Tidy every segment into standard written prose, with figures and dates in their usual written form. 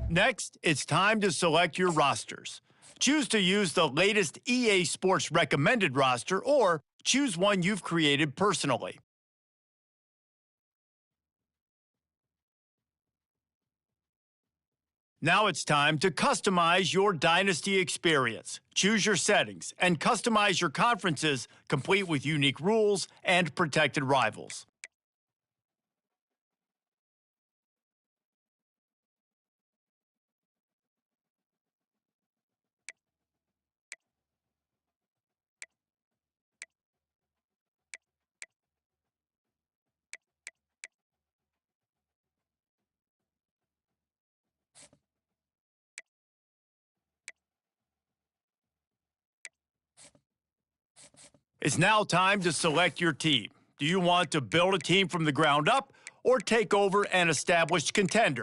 Next, it's time to select your rosters. Choose to use the latest EA Sports recommended roster or choose one you've created personally. Now it's time to customize your Dynasty experience. Choose your settings and customize your conferences, complete with unique rules and protected rivals. It's now time to select your team. Do you want to build a team from the ground up or take over an established contender?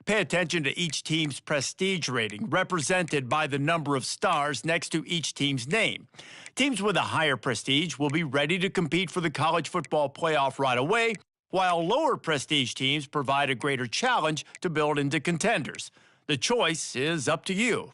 Pay attention to each team's prestige rating, represented by the number of stars next to each team's name. Teams with a higher prestige will be ready to compete for the college football playoff right away, while lower prestige teams provide a greater challenge to build into contenders. The choice is up to you.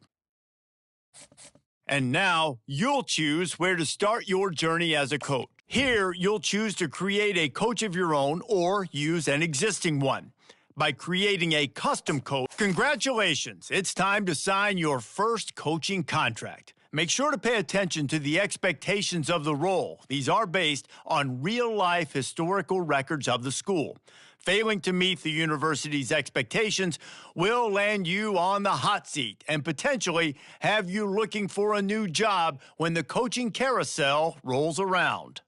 And now you'll choose where to start your journey as a coach. Here, you'll choose to create a coach of your own or use an existing one. By creating a custom coach, congratulations, it's time to sign your first coaching contract. Make sure to pay attention to the expectations of the role. These are based on real-life historical records of the school. Failing to meet the university's expectations will land you on the hot seat and potentially have you looking for a new job when the coaching carousel rolls around.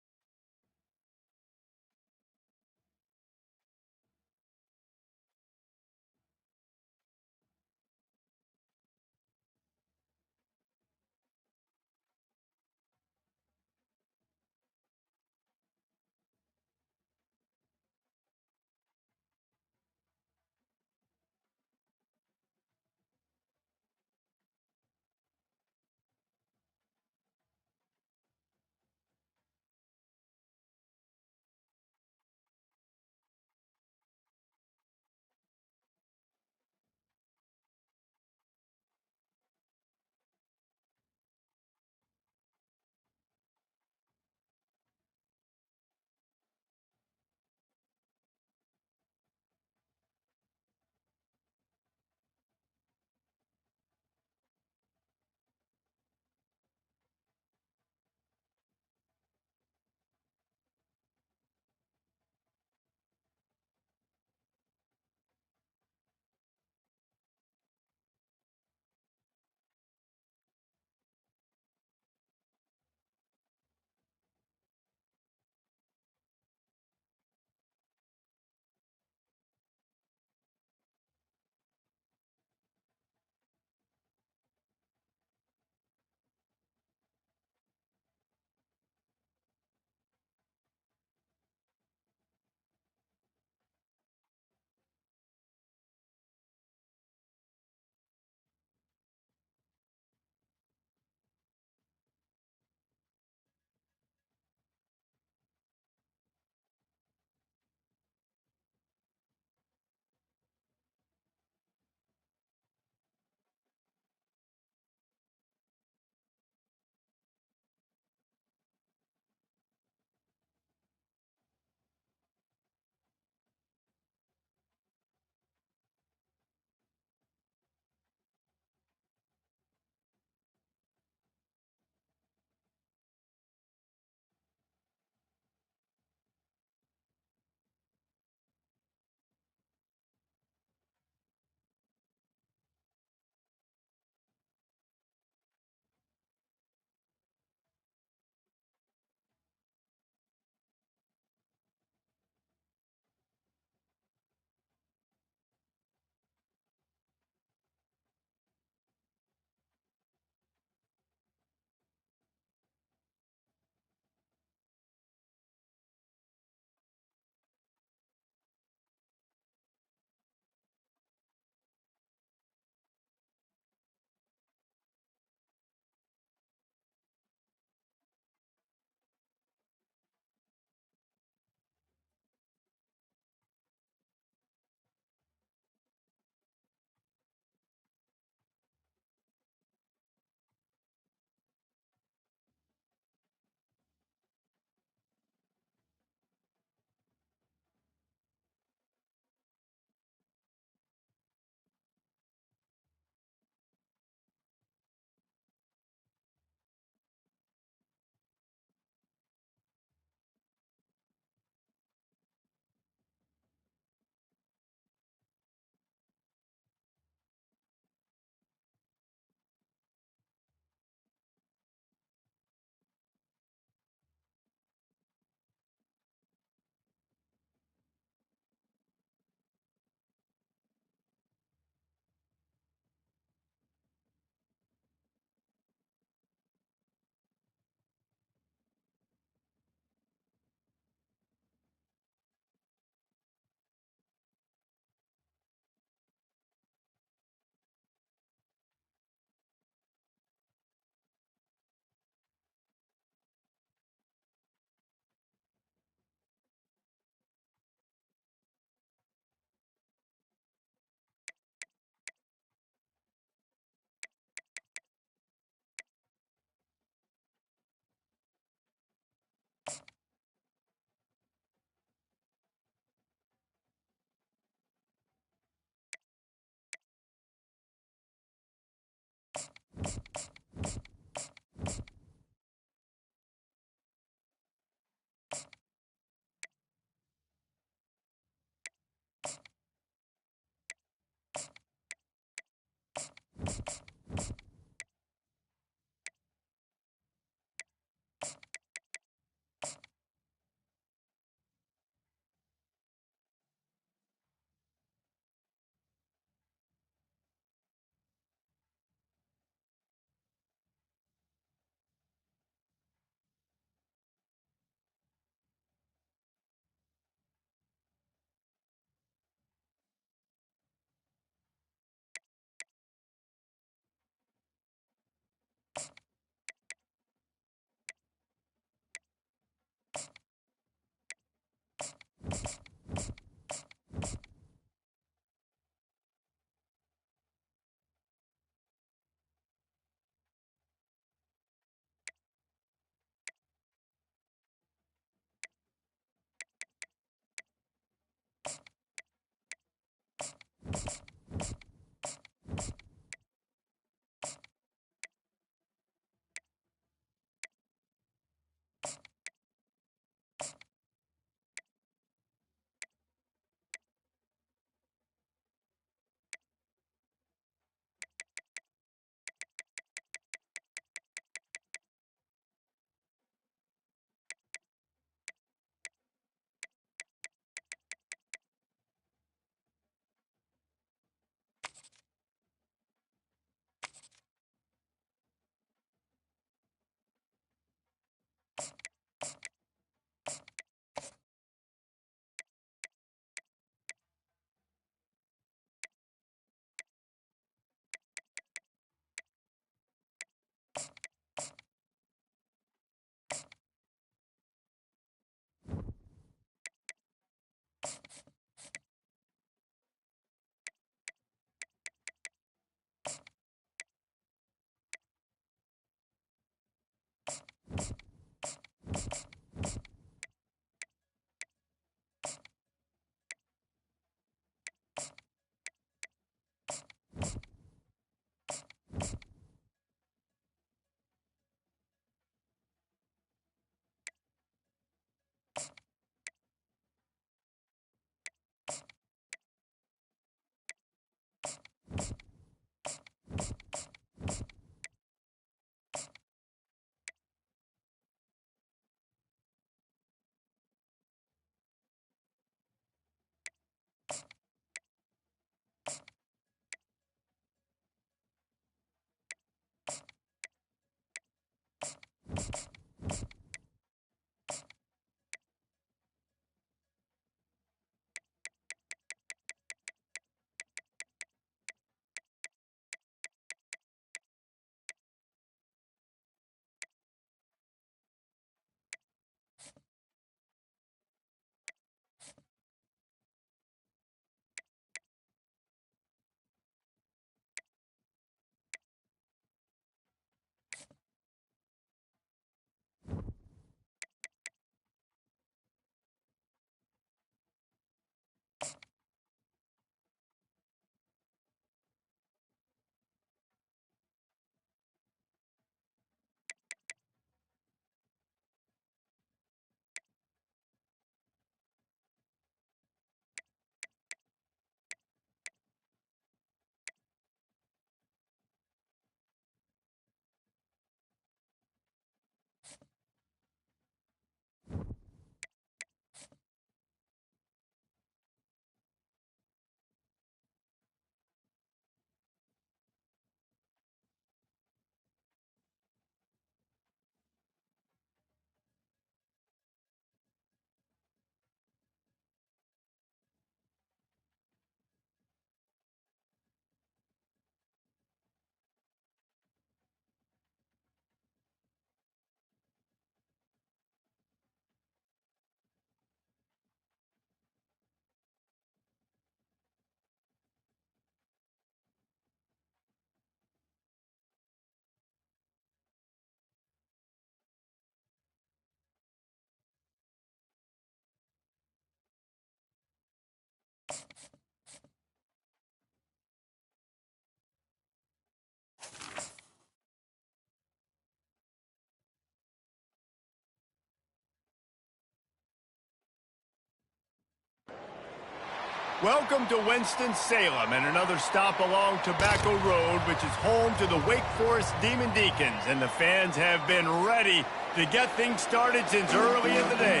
Welcome to Winston-Salem and another stop along Tobacco Road, which is home to the Wake Forest Demon Deacons, and the fans have been ready to get things started since early in the day.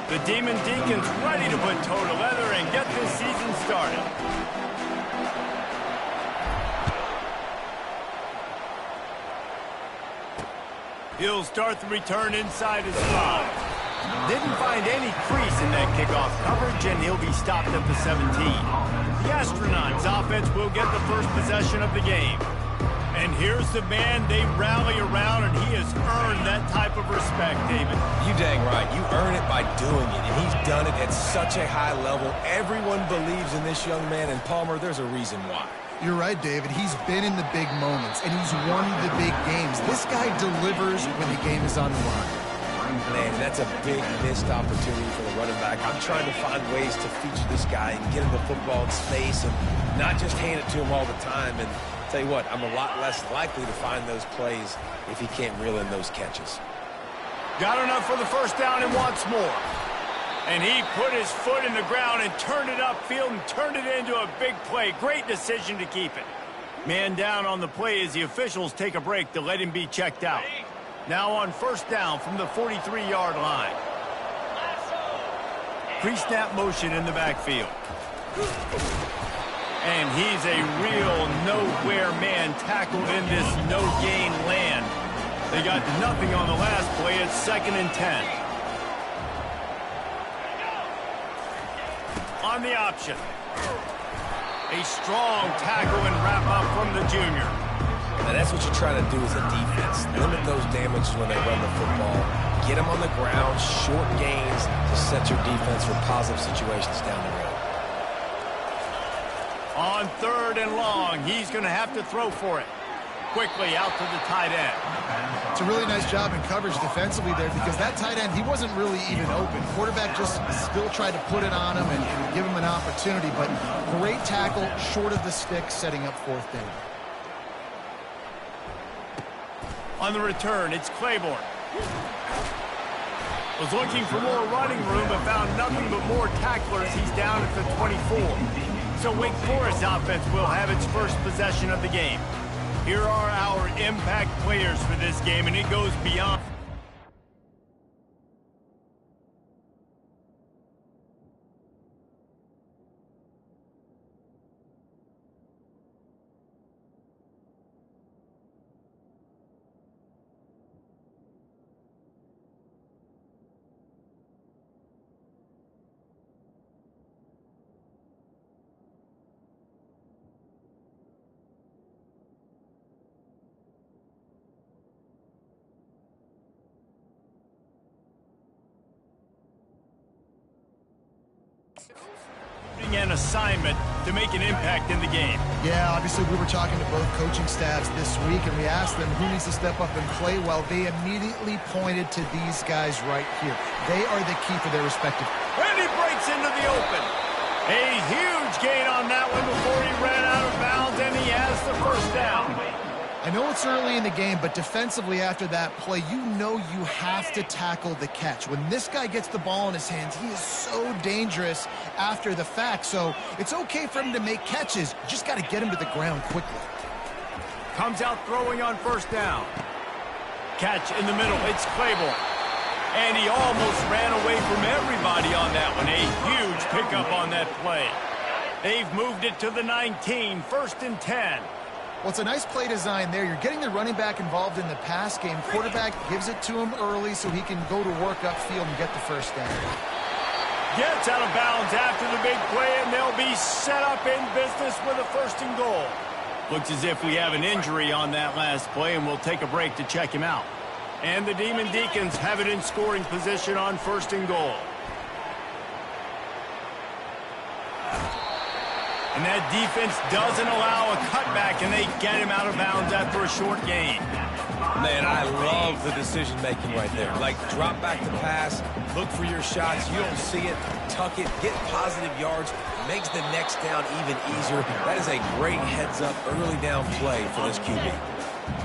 The Demon Deacons ready to put toe to leather and get this season started. He'll start the return inside his 5. Didn't find any crease in that kickoff coverage, and he'll be stopped at the 17. The Astronauts offense will get the first possession of the game. And here's the man they rally around, and he has earned that type of respect, David. You dang right. You earn it by doing it, and he's done it at such a high level. Everyone believes in this young man, and Palmer, there's a reason why. You're right, David. He's been in the big moments, and he's won the big games. This guy delivers when the game is on the line. Man, that's a big missed opportunity for the running back. I'm trying to find ways to feature this guy and get him the football in space and not just hand it to him all the time. And tell you what, I'm a lot less likely to find those plays if he can't reel in those catches. Got enough for the first down and wants more. And he put his foot in the ground and turned it upfield and turned it into a big play. Great decision to keep it. Man down on the play as the officials take a break to let him be checked out. Now on first down from the 43-yard line. Pre-snap motion in the backfield. And he's a real nowhere man tackled in this no-gain land. They got nothing on the last play. It's 2nd and 10. On the option. A strong tackle and wrap up from the junior. And that's what you're trying to do as a defense. Limit those damages when they run the football. Get them on the ground, short gains to set your defense for positive situations down the road. On 3rd and long, he's going to have to throw for it. Quickly out to the tight end. It's a really nice job in coverage defensively there because that tight end, he wasn't really even open. Quarterback just still tried to put it on him and give him an opportunity, but great tackle, short of the stick, setting up 4th down. On the return, it's Claiborne. Was looking for more running room, but found nothing but more tacklers. He's down at the 24. So Wake Forest offense will have its first possession of the game. Here are our impact players for this game, and it goes beyond. An assignment to make an impact in the game. Yeah, obviously we were talking to both coaching staffs this week, and we asked them who needs to step up and play well. They immediately pointed to these guys right here. They are the key for their respective. And he breaks into the open. A huge gain on that one before he ran out of bounds, and he has the first down. I know it's early in the game, but defensively after that play, you know you have to tackle the catch. When this guy gets the ball in his hands, he is so dangerous after the fact. So it's okay for him to make catches. You just got to get him to the ground quickly. Comes out throwing on first down. Catch in the middle. It's Claiborne. And he almost ran away from everybody on that one. A huge pickup on that play. They've moved it to the 19, 1st and 10. Well, it's a nice play design there. You're getting the running back involved in the pass game. Quarterback gives it to him early so he can go to work upfield and get the first down. Gets out of bounds after the big play, and they'll be set up in business with a 1st and goal. Looks as if we have an injury on that last play, and we'll take a break to check him out. And the Demon Deacons have it in scoring position on 1st and goal. And that defense doesn't allow a cutback, and they get him out of bounds after a short gain. Man, I love the decision-making right there. Like, drop back to pass, look for your shots. You don't see it, tuck it, get positive yards, makes the next down even easier. That is a great heads-up early down play for this QB.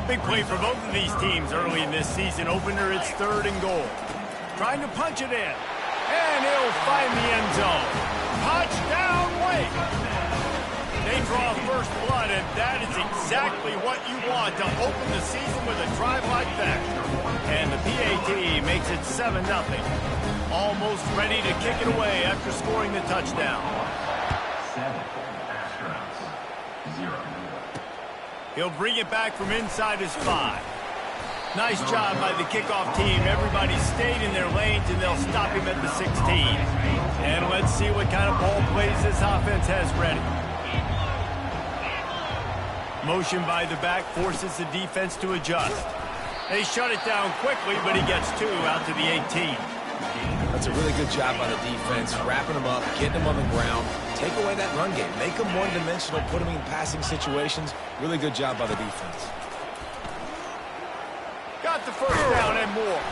Big play for both of these teams early in this season opener. It's 3rd and goal. Trying to punch it in. And he'll find the end zone. Touchdown, Wake! They draw first blood, and that is exactly what you want to open the season with a drive like that. And the PAT makes it 7-0. Almost ready to kick it away after scoring the touchdown. 7 Astros 0. He'll bring it back from inside his 5. Nice job by the kickoff team. Everybody stayed in their lanes, and they'll stop him at the 16. And let's see what kind of ball plays this offense has ready. Motion by the back forces the defense to adjust. They shut it down quickly, but he gets 2 out to the 18. That's a really good job by the defense, wrapping them up, getting them on the ground, take away that run game, make them one-dimensional, put them in passing situations. Really good job by the defense. Got the first down and more.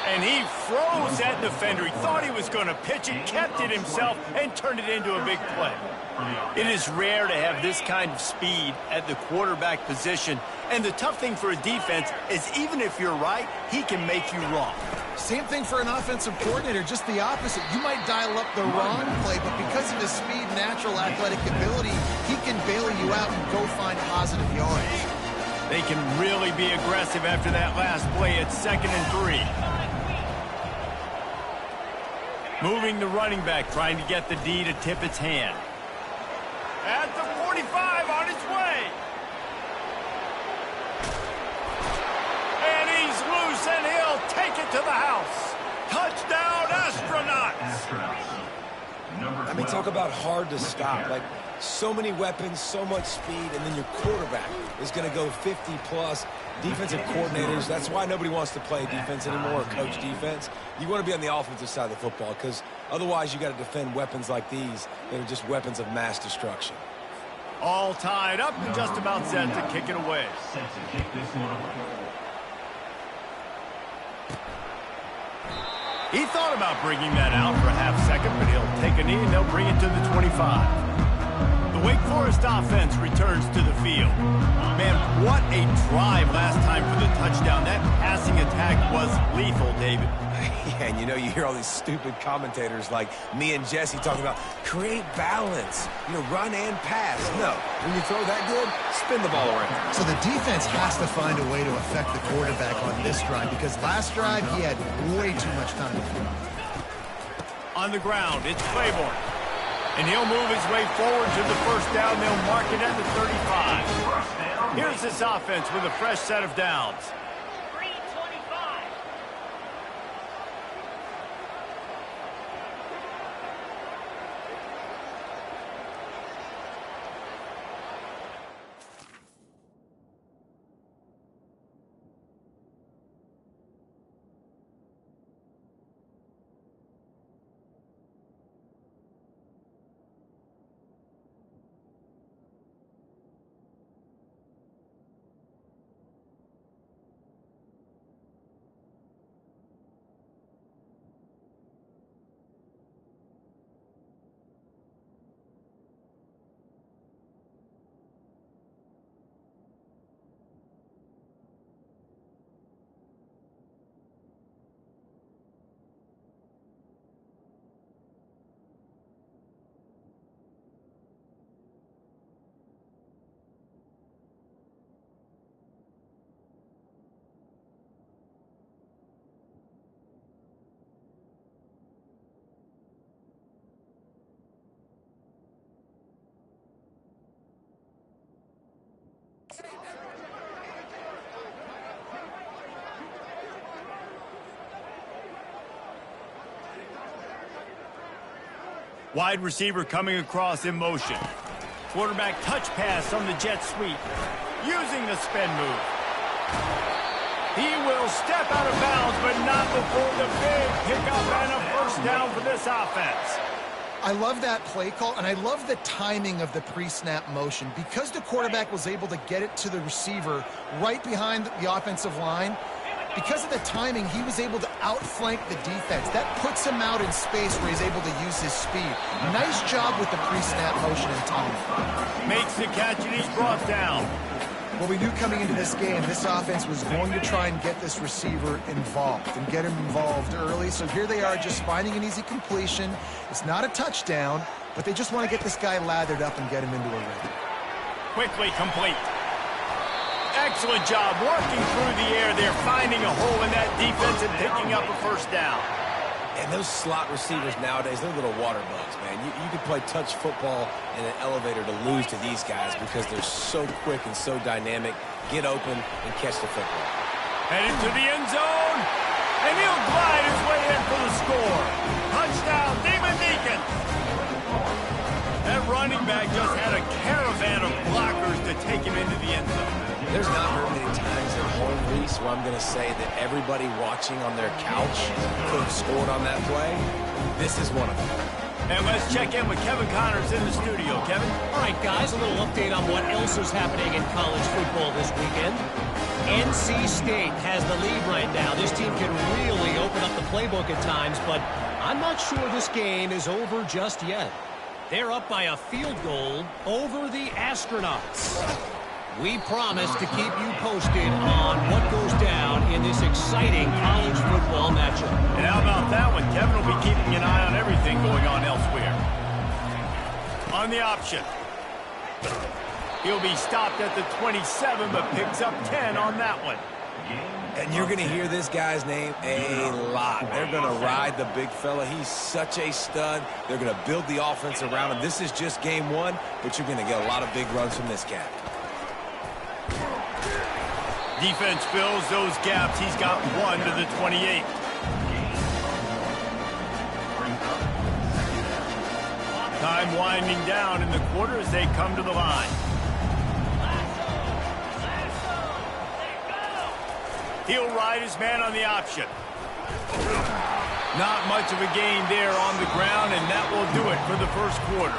And he froze that defender. He thought he was going to pitch it, kept it himself, and turned it into a big play. It is rare to have this kind of speed at the quarterback position. And the tough thing for a defense is even if you're right, he can make you wrong. Same thing for an offensive coordinator, just the opposite. You might dial up the wrong play, but because of his speed, natural athletic ability, he can bail you out and go find positive yards. They can really be aggressive after that last play at 2nd and 3. Moving the running back, trying to get the D to tip its hand. At the 45, on its way. And he's loose, and he'll take it to the house. Touchdown, Astronauts! I mean, talk about hard to stop. Like, so many weapons, so much speed, and then your quarterback is going to go 50-plus. Defensive coordinators, that's why nobody wants to play defense anymore or coach defense. You want to be on the offensive side of the football because otherwise you got to defend weapons like these that are just weapons of mass destruction. All tied up and just about set to kick it away. Set to kick this one away. He thought about bringing that out for a half second, but he'll take a knee and they'll bring it to the 25. The Wake Forest offense returns to the field. Man, what a drive last time for the touchdown. That passing attack was lethal, David. Yeah, and you know, you hear all these stupid commentators like me and Jesse talking about create balance, run and pass. No, when you throw that good, spin the ball around. So the defense has to find a way to affect the quarterback on this drive because last drive he had way too much time to throw. On the ground, it's Claiborne. And he'll move his way forward to the first down. They'll mark it at the 35. Here's this offense with a fresh set of downs. Wide receiver coming across in motion. Quarterback touch pass on the jet sweep. Using the spin move. He will step out of bounds, but not before the big pickup and a first down for this offense. I love that play call, and I love the timing of the pre-snap motion. Because the quarterback was able to get it to the receiver right behind the offensive line, because of the timing, he was able to outflank the defense. That puts him out in space where he's able to use his speed. Nice job with the pre-snap motion and timing. Makes the catch, and he's brought down. Well, we knew coming into this game, this offense was going to try and get this receiver involved and get him involved early. So here they are just finding an easy completion. It's not a touchdown, but they just want to get this guy lathered up and get him into a rhythm. Quickly complete. Excellent job working through the air there, finding a hole in that defense and picking up a first down. And those slot receivers nowadays, they're little water bugs, man. You can play touch football in an elevator to lose to these guys because they're so quick and so dynamic. Get open and catch the football. Headed to the end zone, and he'll glide his way in for the score. Touchdown, Demon Deacon. That running back just had a caravan of blockers to take him into the end zone. There's not very many times at home, Reese, where I'm going to say that everybody watching on their couch could have scored on that play. This is one of them. And let's check in with Kevin Connors in the studio. Kevin? All right, guys, a little update on what else is happening in college football this weekend. NC State has the lead right now. This team can really open up the playbook at times, but I'm not sure this game is over just yet. They're up by a field goal over the Astronauts. We promise to keep you posted on what goes down in this exciting college football matchup. And how about that one? Kevin will be keeping an eye on everything going on elsewhere. On the option. He'll be stopped at the 27, but picks up 10 on that one. And you're going to hear this guy's name a lot. They're going to ride the big fella. He's such a stud. They're going to build the offense around him. This is just game one, but you're going to get a lot of big runs from this cat. Defense fills those gaps. He's got one to the 28. Time winding down in the quarter as they come to the line. He'll ride his man on the option. Not much of a gain there on the ground, and that will do it for the first quarter.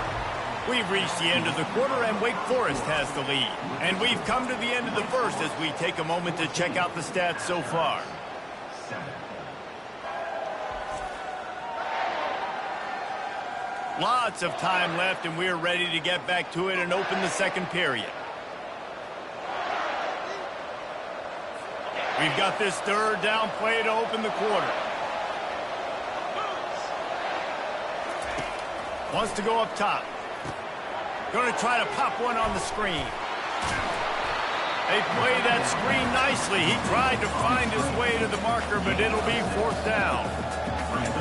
We've reached the end of the quarter, and Wake Forest has the lead. And we've come to the end of the first as we take a moment to check out the stats so far. Lots of time left, and we're ready to get back to it and open the second period. We've got this third down play to open the quarter. Wants to go up top. Going to try to pop one on the screen. They played that screen nicely. He tried to find his way to the marker, but it'll be fourth down.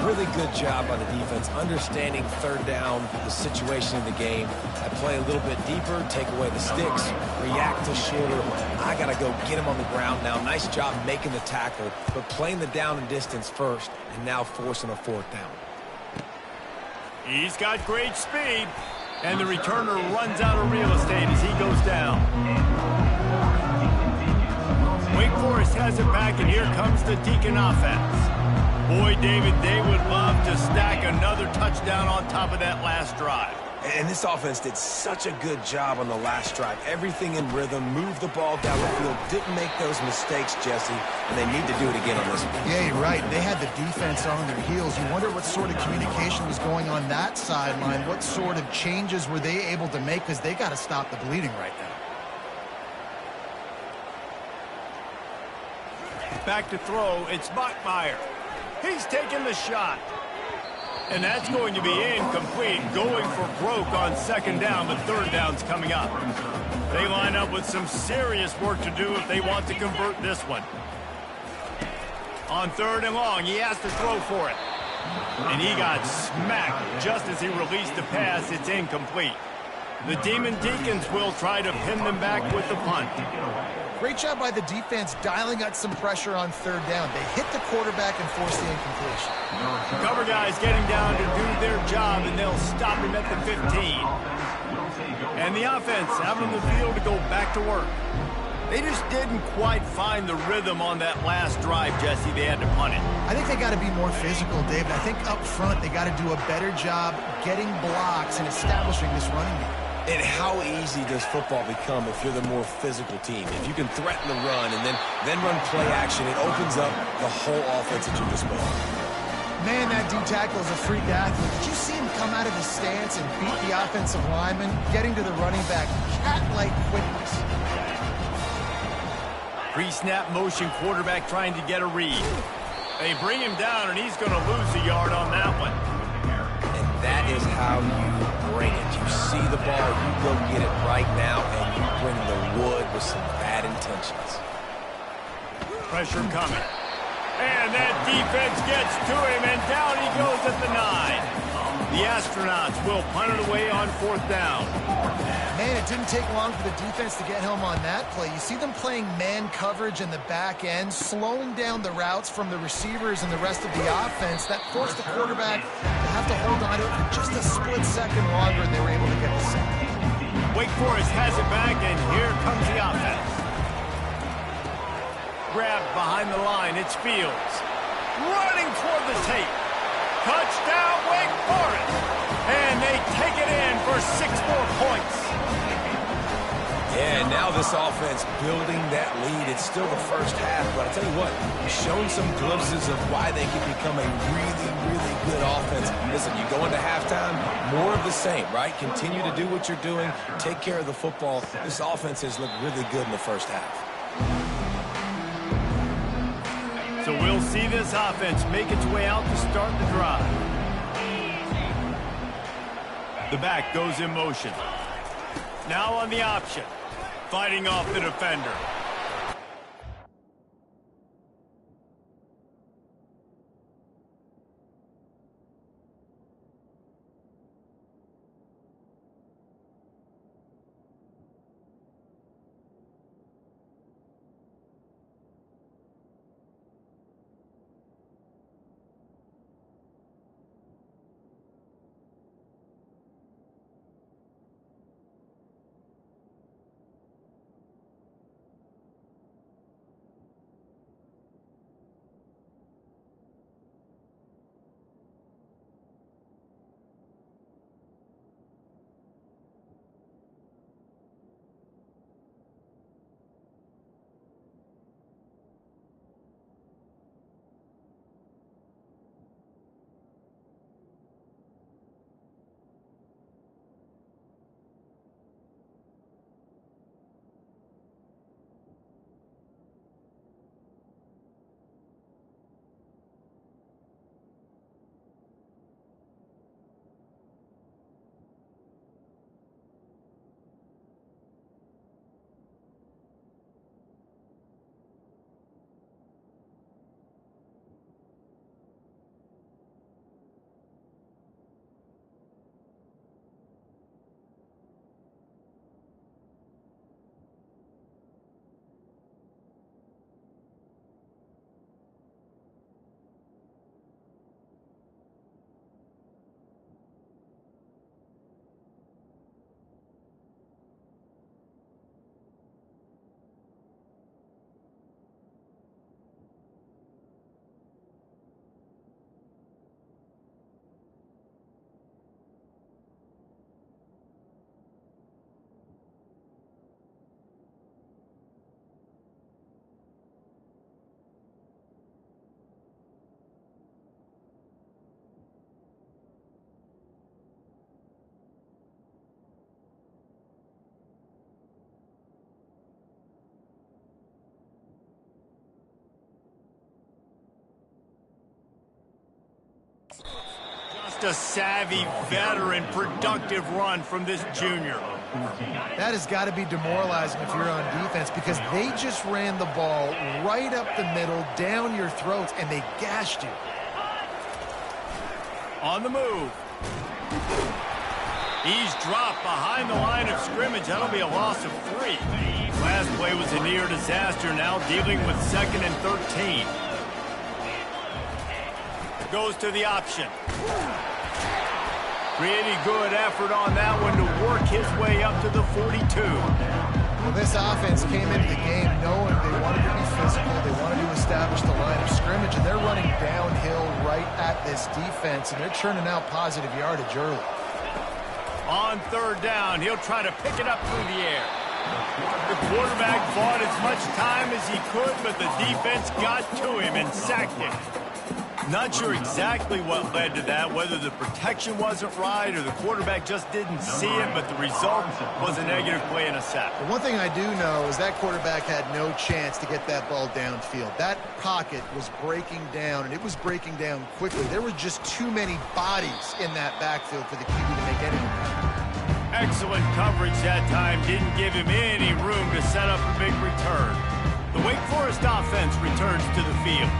Really good job by the defense, understanding third down, the situation in the game. I play a little bit deeper, take away the sticks, react to shorter. I got to go get him on the ground now. Nice job making the tackle, but playing the down and distance first, and now forcing a fourth down. He's got great speed, and the returner runs out of real estate as he goes down. Wake Forest has it back, and here comes the Deacon offense. Boy, David, they would love to stack another touchdown on top of that last drive. And this offense did such a good job on the last drive. Everything in rhythm, moved the ball down the field, didn't make those mistakes, Jesse, and they need to do it again on this one. Yeah, you're right. They had the defense on their heels. You wonder what sort of communication was going on that sideline. What sort of changes were they able to make, because they got to stop the bleeding right now. Back to throw, it's Bachmeier. He's taking the shot. And that's going to be incomplete. Going for broke on second down, but third down's coming up. They line up with some serious work to do if they want to convert this one. On third and long, he has to throw for it. And he got smacked just as he released the pass. It's incomplete. The Demon Deacons will try to pin them back with the punt. Great job by the defense dialing out some pressure on third down. They hit the quarterback and forced the incompletion. Cover guys getting down to do their job, and they'll stop him at the 15. And the offense out on the field to go back to work. They just didn't quite find the rhythm on that last drive, Jesse. They had to punt it. I think they got to be more physical, David. I think up front they got to do a better job getting blocks and establishing this running game. And how easy does football become if you're the more physical team? If you can threaten the run and then run play action, it opens up the whole offense at your disposal. Man, that D tackle is a freak athlete. Did you see him come out of his stance and beat the offensive lineman, getting to the running back? Cat-like quickness. Pre-snap motion quarterback trying to get a read. They bring him down, and he's going to lose a yard on that one. And that is how you bring it. You see the ball, you go get it right now, and you bring the wood with some bad intentions. Pressure coming. And that defense gets to him, and down he goes at the 9. The Astronauts will punt it away on 4th down. Man, it didn't take long for the defense to get home on that play. You see them playing man coverage in the back end, slowing down the routes from the receivers and the rest of the offense. That forced the quarterback to have to hold on to it for just a split second longer, and they were able to get the sack. Wake Forest has it back, and here comes the offense. Grabbed behind the line, it's Fields. Running toward the tape. Touchdown, Wake Forest. And they take it in for 6 more points. Yeah, now this offense building that lead. It's still the first half, but I tell you what, shown some glimpses of why they can become a really, really good offense. Listen, you go into halftime, more of the same, right? Continue to do what you're doing, take care of the football. This offense has looked really good in the first half. So we'll see this offense make its way out to start the drive. The back goes in motion. Now on the option. Fighting off the defender. Just a savvy, veteran, productive run from this junior. That has got to be demoralizing if you're on defense, because they just ran the ball right up the middle, down your throats, and they gashed you. On the move. He's dropped behind the line of scrimmage. That'll be a loss of 3. Last play was a near disaster, now dealing with 2nd and 13. Goes to the option. Pretty good effort on that one to work his way up to the 42. Well, this offense came into the game knowing they wanted to be physical, they wanted to establish the line of scrimmage, and they're running downhill right at this defense, and they're churning out positive yardage early. On 3rd down, he'll try to pick it up through the air. The quarterback bought as much time as he could, but the defense got to him and sacked him. Not sure exactly what led to that, whether the protection wasn't right or the quarterback just didn't see it, but the result was a negative play and a sack. The one thing I do know is that quarterback had no chance to get that ball downfield. That pocket was breaking down, and it was breaking down quickly. There were just too many bodies in that backfield for the QB to make any impact. Excellent coverage that time. Didn't give him any room to set up a big return. The Wake Forest offense returns to the field.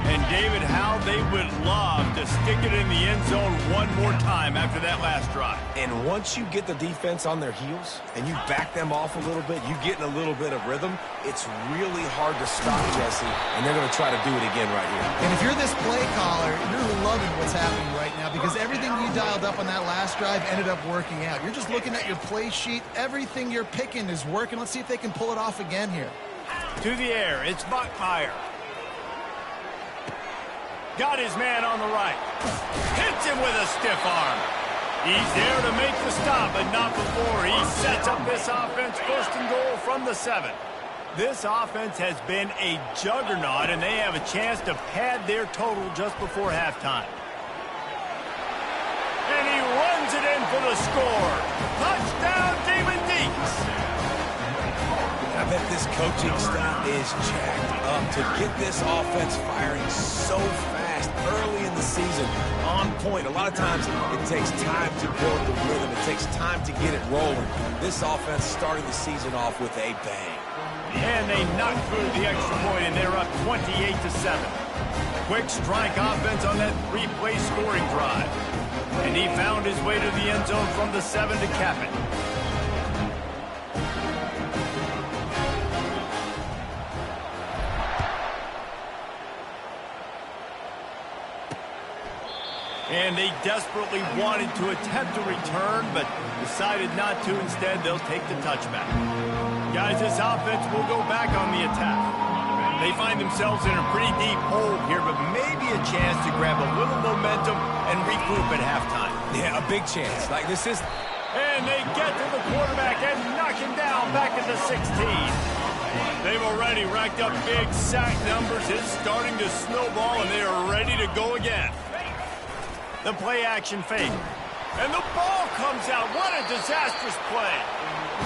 And, David, how they would love to stick it in the end zone one more time after that last drive. And once you get the defense on their heels and you back them off a little bit, you get in a little bit of rhythm, it's really hard to stop, Jesse, and they're going to try to do it again right here. And if you're this play caller, you're loving what's happening right now because everything you dialed up on that last drive ended up working out. You're just looking at your play sheet. Everything you're picking is working. Let's see if they can pull it off again here. To the air, it's Buckmeyer. Got his man on the right. Hits him with a stiff arm. He's there to make the stop, but not before he sets up this offense first and goal from the 7. This offense has been a juggernaut, and they have a chance to pad their total just before halftime. And he runs it in for the score. Touchdown, Demon Deeks. I bet this coaching staff is jacked up to get this offense firing so fast early in the season, on point. A lot of times it takes time to build the rhythm. It takes time to get it rolling. This offense started the season off with a bang. And they knocked through the extra point, and they're up 28-7. Quick strike offense on that 3-play scoring drive. And he found his way to the end zone from the 7 to cap it. And they desperately wanted to attempt a return, but decided not to. Instead, they'll take the touchback. Guys, this offense will go back on the attack. They find themselves in a pretty deep hole here, but maybe a chance to grab a little momentum and regroup at halftime. Yeah, a big chance. Like this is... And they get to the quarterback and knock him down back at the 16. They've already racked up big sack numbers. It's starting to snowball, and they are ready to go again. The play-action fake. And the ball comes out. What a disastrous play.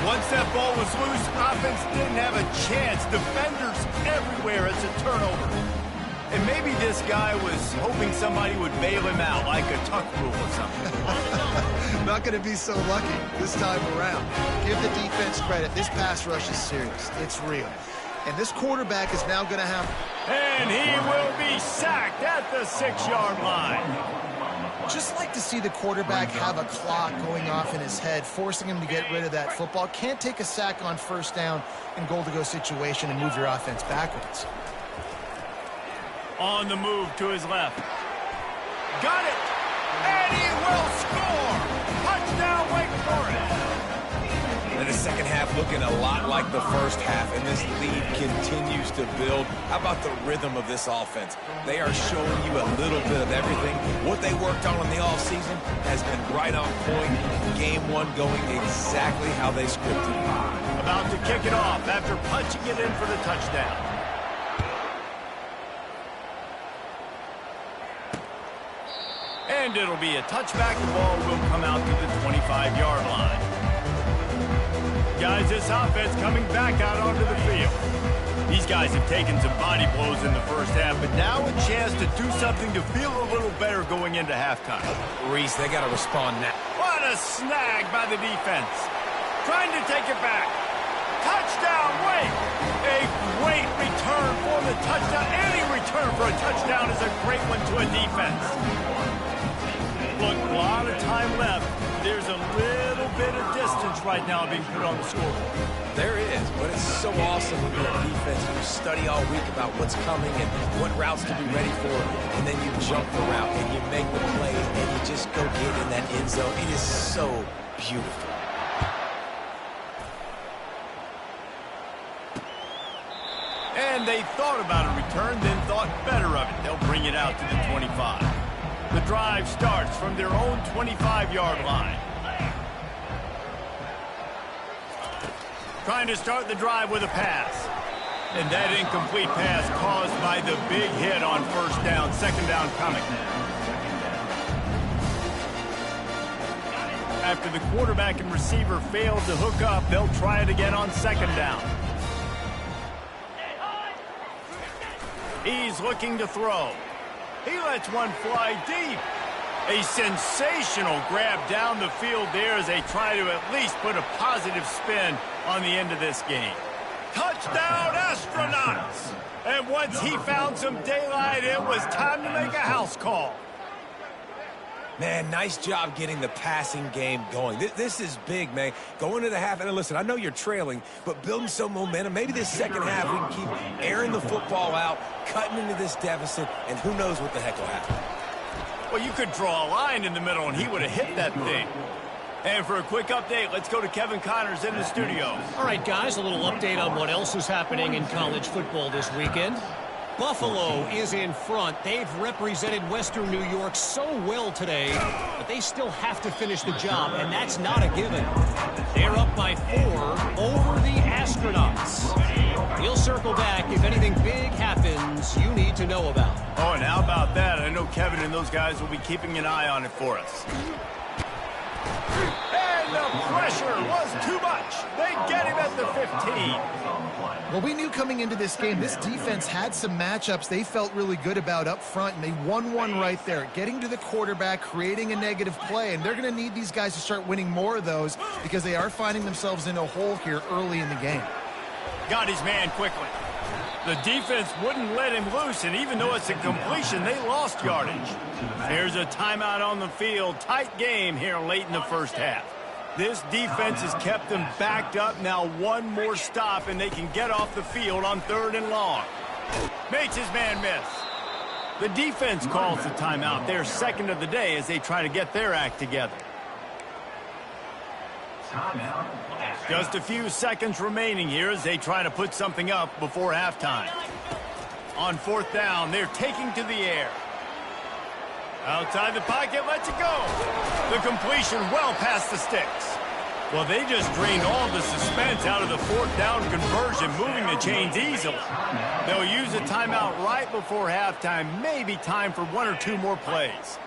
Once that ball was loose, offense didn't have a chance. Defenders everywhere. It's a turnover. And maybe this guy was hoping somebody would bail him out, like a tuck rule or something. Not going to be so lucky this time around. Give the defense credit. This pass rush is serious. It's real. And this quarterback is now going to have... And he will be sacked at the 6-yard line. Just like to see the quarterback have a clock going off in his head, forcing him to get rid of that football. Can't take a sack on first down in goal-to-go situation and move your offense backwards. On the move to his left. Got it! And he will score! Touchdown, Wake Forest! And the second half looking a lot like the first half, and this lead continues to build. How about the rhythm of this offense? They are showing you a little bit of everything. What they worked on in the offseason has been right on point. Game 1 going exactly how they scripted. About to kick it off after punching it in for the touchdown. And it'll be a touchback. The ball will come out to the 25-yard line. Guys, this offense coming back out onto the field. These guys have taken some body blows in the first half, but now a chance to do something to feel a little better going into halftime. Reese, they got to respond now. What a snag by the defense. Trying to take it back. Touchdown, Wake! A great return for the touchdown. Any return for a touchdown is a great one to a defense. Look, a lot of time left. There's a little bit of distance right now being put on the scoreboard. There is, but it's so awesome when you're a defense. You study all week about what's coming and what routes to be ready for, and then you jump the route and you make the play and you just go get in that end zone. It is so beautiful. And they thought about a return, then thought better of it. They'll bring it out to the 25. The drive starts from their own 25-yard line. Trying to start the drive with a pass. And that incomplete pass caused by the big hit on first down. Second down coming. After the quarterback and receiver failed to hook up, they'll try it again on second down. He's looking to throw. He lets one fly deep. A sensational grab down the field there as they try to at least put a positive spin on the end of this game. Touchdown, Astronauts! And once he found some daylight, it was time to make a house call. Man, nice job getting the passing game going. This is big, man. Going to the half, and listen, I know you're trailing, but building some momentum. Maybe this second half we can keep airing the football out, cutting into this deficit, and who knows what the heck will happen. Well, you could draw a line in the middle, and he would have hit that thing. And for a quick update, let's go to Kevin Connors in the studio. All right, guys, a little update on what else is happening in college football this weekend. Buffalo is in front. They've represented Western New York so well today, but they still have to finish the job, and that's not a given. They're up by 4 over the Astronauts. We'll circle back if anything big happens you need to know about. Oh, and how about that? I know Kevin and those guys will be keeping an eye on it for us. And the pressure was too much. They get him at the 15. Well, we knew coming into this game, this defense had some matchups they felt really good about up front, and they won one right there, getting to the quarterback, creating a negative play, and they're going to need these guys to start winning more of those because they are finding themselves in a hole here early in the game. Got his man quickly. The defense wouldn't let him loose, and even though it's a completion, they lost yardage. Here's a timeout on the field. Tight game here late in the first half. This defense has kept them backed up. Now one more stop, and they can get off the field on 3rd and long. Makes his man miss. The defense calls the timeout. Their second of the day as they try to get their act together. Just a few seconds remaining here as they try to put something up before halftime. On 4th down, they're taking to the air. Outside the pocket, lets it go. The completion well past the sticks. Well, they just drained all the suspense out of the 4th down conversion, moving the chains easily. They'll use a timeout right before halftime, maybe time for 1 or 2 more plays.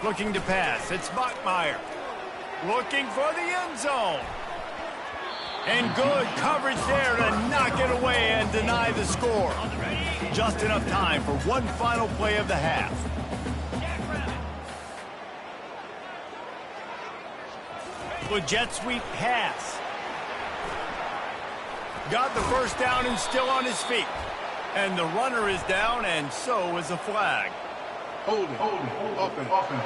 Looking to pass. It's Bachmeier. Looking for the end zone. And good coverage there to knock it away and deny the score. Just enough time for one final play of the half. The jet sweep pass. Got the first down and still on his feet. And the runner is down, and so is a flag. Hold it. Offense.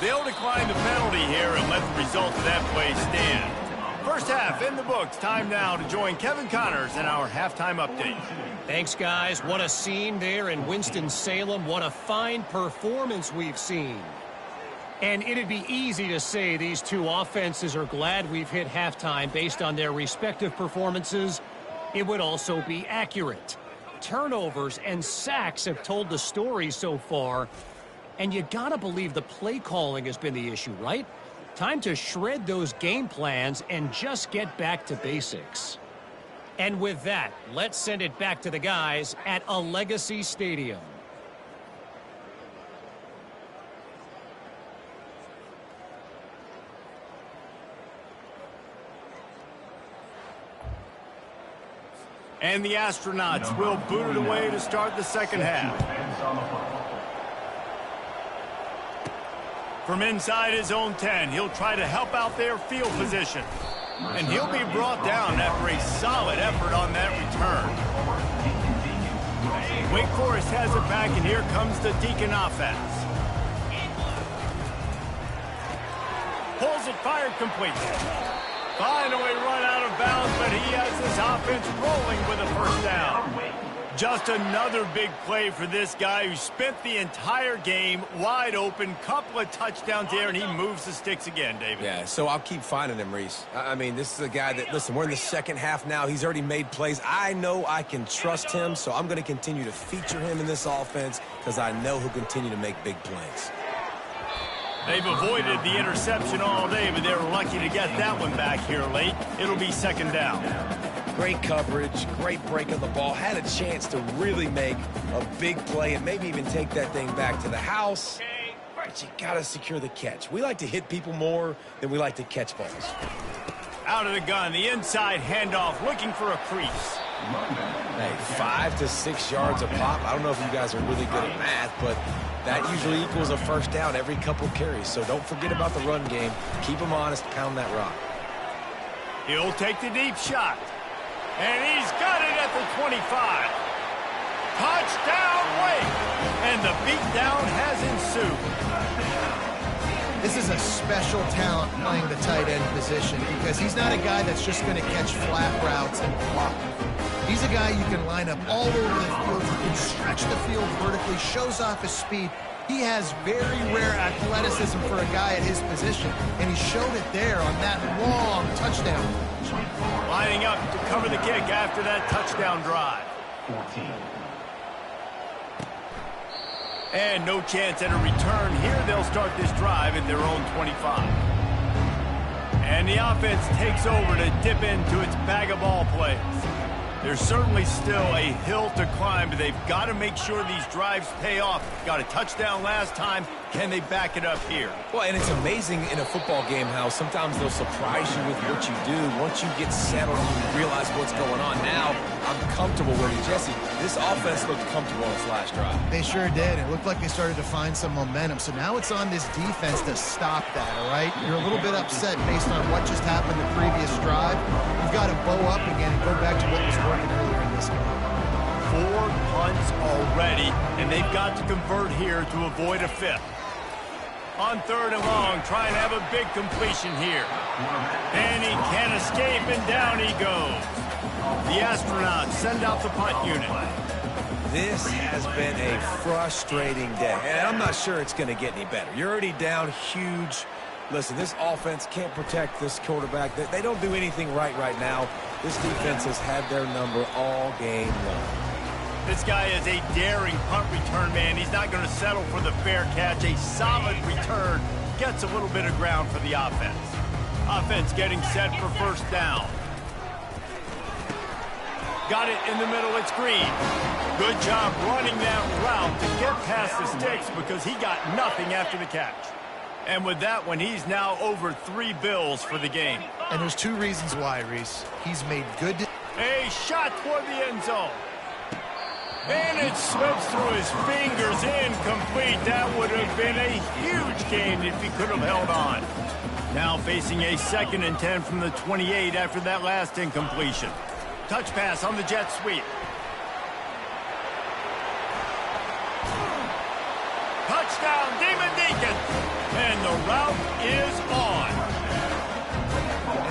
They'll decline the penalty here and let the result of that play stand. First half in the books. Time now to join Kevin Connors in our halftime update. Thanks, guys. What a scene there in Winston-Salem. What a fine performance we've seen. And it'd be easy to say these two offenses are glad we've hit halftime based on their respective performances. It would also be accurate. Turnovers and sacks have told the story so far. And you gotta believe the play calling has been the issue, right? Time to shred those game plans and just get back to basics. And with that, let's send it back to the guys at a Legacy Stadium. And the Astronauts will boot it away to start the second half. From inside his own 10, he'll try to help out their field position. And he'll be brought down after a solid effort on that return. Wake Forest has it back, and here comes the Deacon offense. Pulls it, fired complete. Finally run out of bounds, but he has his offense rolling with a first down. Just another big play for this guy who spent the entire game wide open, couple of touchdowns there, and he moves the sticks again, David. Yeah, so I'll keep finding him, Reese. I mean, this is a guy that, listen, we're in the second half now. He's already made plays. I know I can trust him, so I'm going to continue to feature him in this offense because I know he'll continue to make big plays. They've avoided the interception all day, but they were lucky to get that one back here late. It'll be second down. Great coverage, great break of the ball. Had a chance to really make a big play and maybe even take that thing back to the house. But you got to secure the catch. We like to hit people more than we like to catch balls. Out of the gun, the inside handoff, looking for a crease. Hey, 5 to 6 yards a pop. I don't know if you guys are really good at math, but that usually equals a first down every couple carries. So don't forget about the run game. Keep them honest, pound that rock. He'll take the deep shot. And he's got it at the 25. Touchdown, Wake! And the beatdown has ensued. This is a special talent playing the tight end position because he's not a guy that's just going to catch flat routes and block. He's a guy you can line up all over the field. He can stretch the field vertically, shows off his speed. He has very rare athleticism for a guy at his position, and he showed it there on that long touchdown. Lining up to cover the kick after that touchdown drive. 14. And no chance at a return here. They'll start this drive at their own 25. And the offense takes over to dip into its bag of ball plays. There's certainly still a hill to climb, but they've got to make sure these drives pay off. Got a touchdown last time. Can they back it up here? Well, and it's amazing in a football game how sometimes they'll surprise you with what you do. Once you get settled and you realize what's going on, now I'm comfortable with it. Jesse, this offense looked comfortable on its last drive. They sure did. It looked like they started to find some momentum. So now it's on this defense to stop that, all right? You're a little bit upset based on what just happened the previous drive. You've got to bow up again and go back to what was working earlier in this game. 4 punts already, and they've got to convert here to avoid a 5th. On 3rd and long, trying to have a big completion here. And he can't escape, and down he goes. The astronauts send out the punt unit. This has been a frustrating day, and I'm not sure it's going to get any better. You're already down huge. Listen, this offense can't protect this quarterback. They don't do anything right now. This defense has had their number all game long. This guy is a daring punt return man. He's not going to settle for the fair catch. A solid return gets a little bit of ground for the offense. Offense getting set for first down. Got it in the middle. It's Green. Good job running that route to get past the sticks because he got nothing after the catch. And with that one, he's now over 3 bills for the game. And there's 2 reasons why, Reese. He's made good... A shot toward the end zone. And it slips through his fingers, incomplete. That would have been a huge gain if he could have held on. Now facing a 2nd and 10 from the 28 after that last incompletion. Touch pass on the jet sweep. Touchdown, Demon Deacon. And the route is on.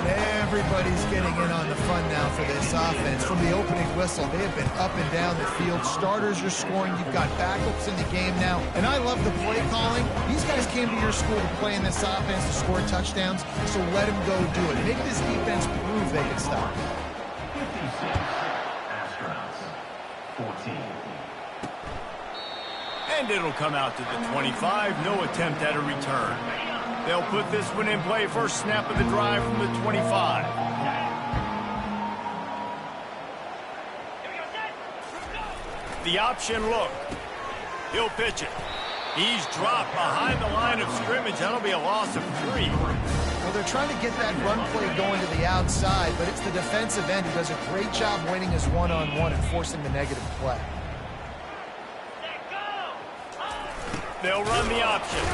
And everybody's getting in on the fun now for this offense. From the opening whistle, they have been up and down the field. Starters are scoring. You've got backups in the game now. And I love the play calling. These guys came to your school to play in this offense to score touchdowns, so let them go do it. Make this defense prove they can stop. 56. Astronauts. 14. And it'll come out to the 25. No attempt at a return. They'll put this one in play. First snap of the drive from the 25. The option look. He'll pitch it. He's dropped behind the line of scrimmage. That'll be a loss of 3. Well, they're trying to get that run play going to the outside, but it's the defensive end who does a great job winning his one-on-one and forcing the negative play. They'll run the option.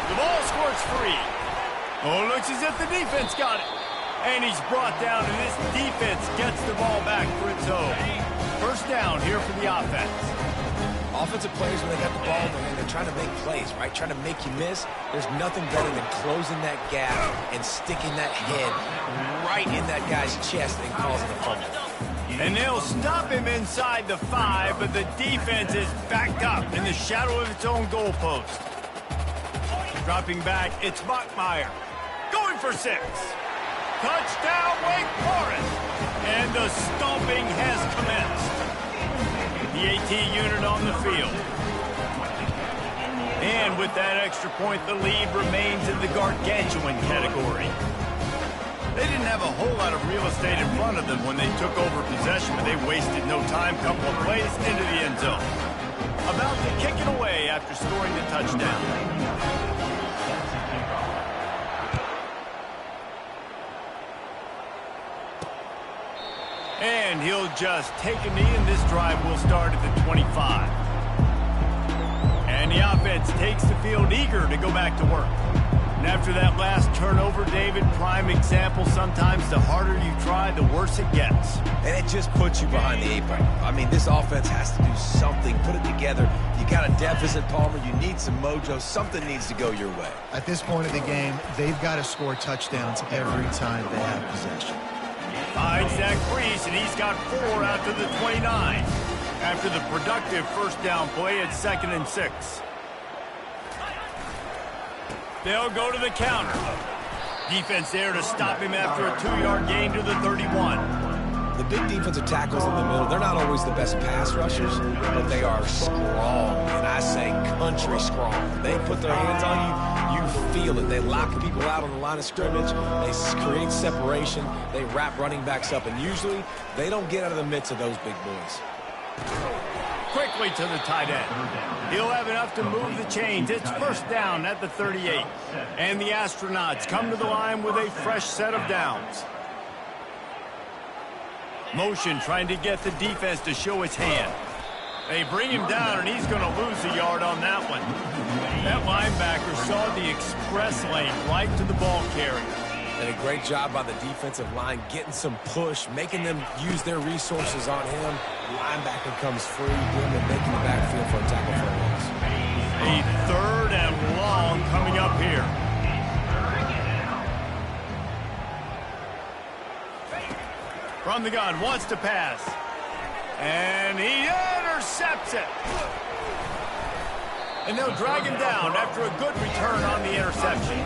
The ball squirts free. Oh, looks as if the defense got it. And he's brought down, and this defense gets the ball back for its own. First down here for the offense. Offensive players, when they got the ball in their hand, they're trying to make plays, right? Trying to make you miss. There's nothing better than closing that gap and sticking that head right in that guy's chest and causing a fumble. And they'll stop him inside the 5, but the defense is backed up in the shadow of its own goalpost. Dropping back, it's Bachmeier. Going for 6. Touchdown, Wake Forest. And the stomping has commenced. The AT unit on the field. And with that extra point, the lead remains in the gargantuan category. They didn't have a whole lot of real estate in front of them when they took over possession, but they wasted no time. Couple of plays into the end zone. About to kick it away after scoring the touchdown. And he'll just take a knee, and this drive will start at the 25. And the offense takes the field eager to go back to work. And after that last turnover, David, prime example, sometimes the harder you try, the worse it gets. And it just puts you behind the 8 ball. I mean, this offense has to do something, put it together. You got a deficit, Palmer. You need some mojo. Something needs to go your way. At this point of the game, they've got to score touchdowns every time they have possession. Finds that crease, and he's got 4 out to the 29. After the productive first down play at 2nd and 6. They'll go to the counter. Defense there to stop him after a 2-yard gain to the 31. The big defensive tackles in the middle, they're not always the best pass rushers, but they are strong, and I say country strong. They put their hands on you, you feel it. They lock people out on the line of scrimmage. They create separation. They wrap running backs up, and usually they don't get out of the midst of those big boys. Quickly to the tight end. He'll have enough to move the chains. It's first down at the 38. And the Astronauts come to the line with a fresh set of downs. Motion trying to get the defense to show its hand. They bring him down, and he's going to lose a yard on that one. That linebacker saw the express lane right to the ball carrier. And a great job by the defensive line getting some push, making them use their resources on him. Linebacker comes free, getting him making the backfield for a tackle for a loss. A 3rd and long coming up here. From the gun, wants to pass. And he intercepts it. And they'll drag him down after a good return on the interception.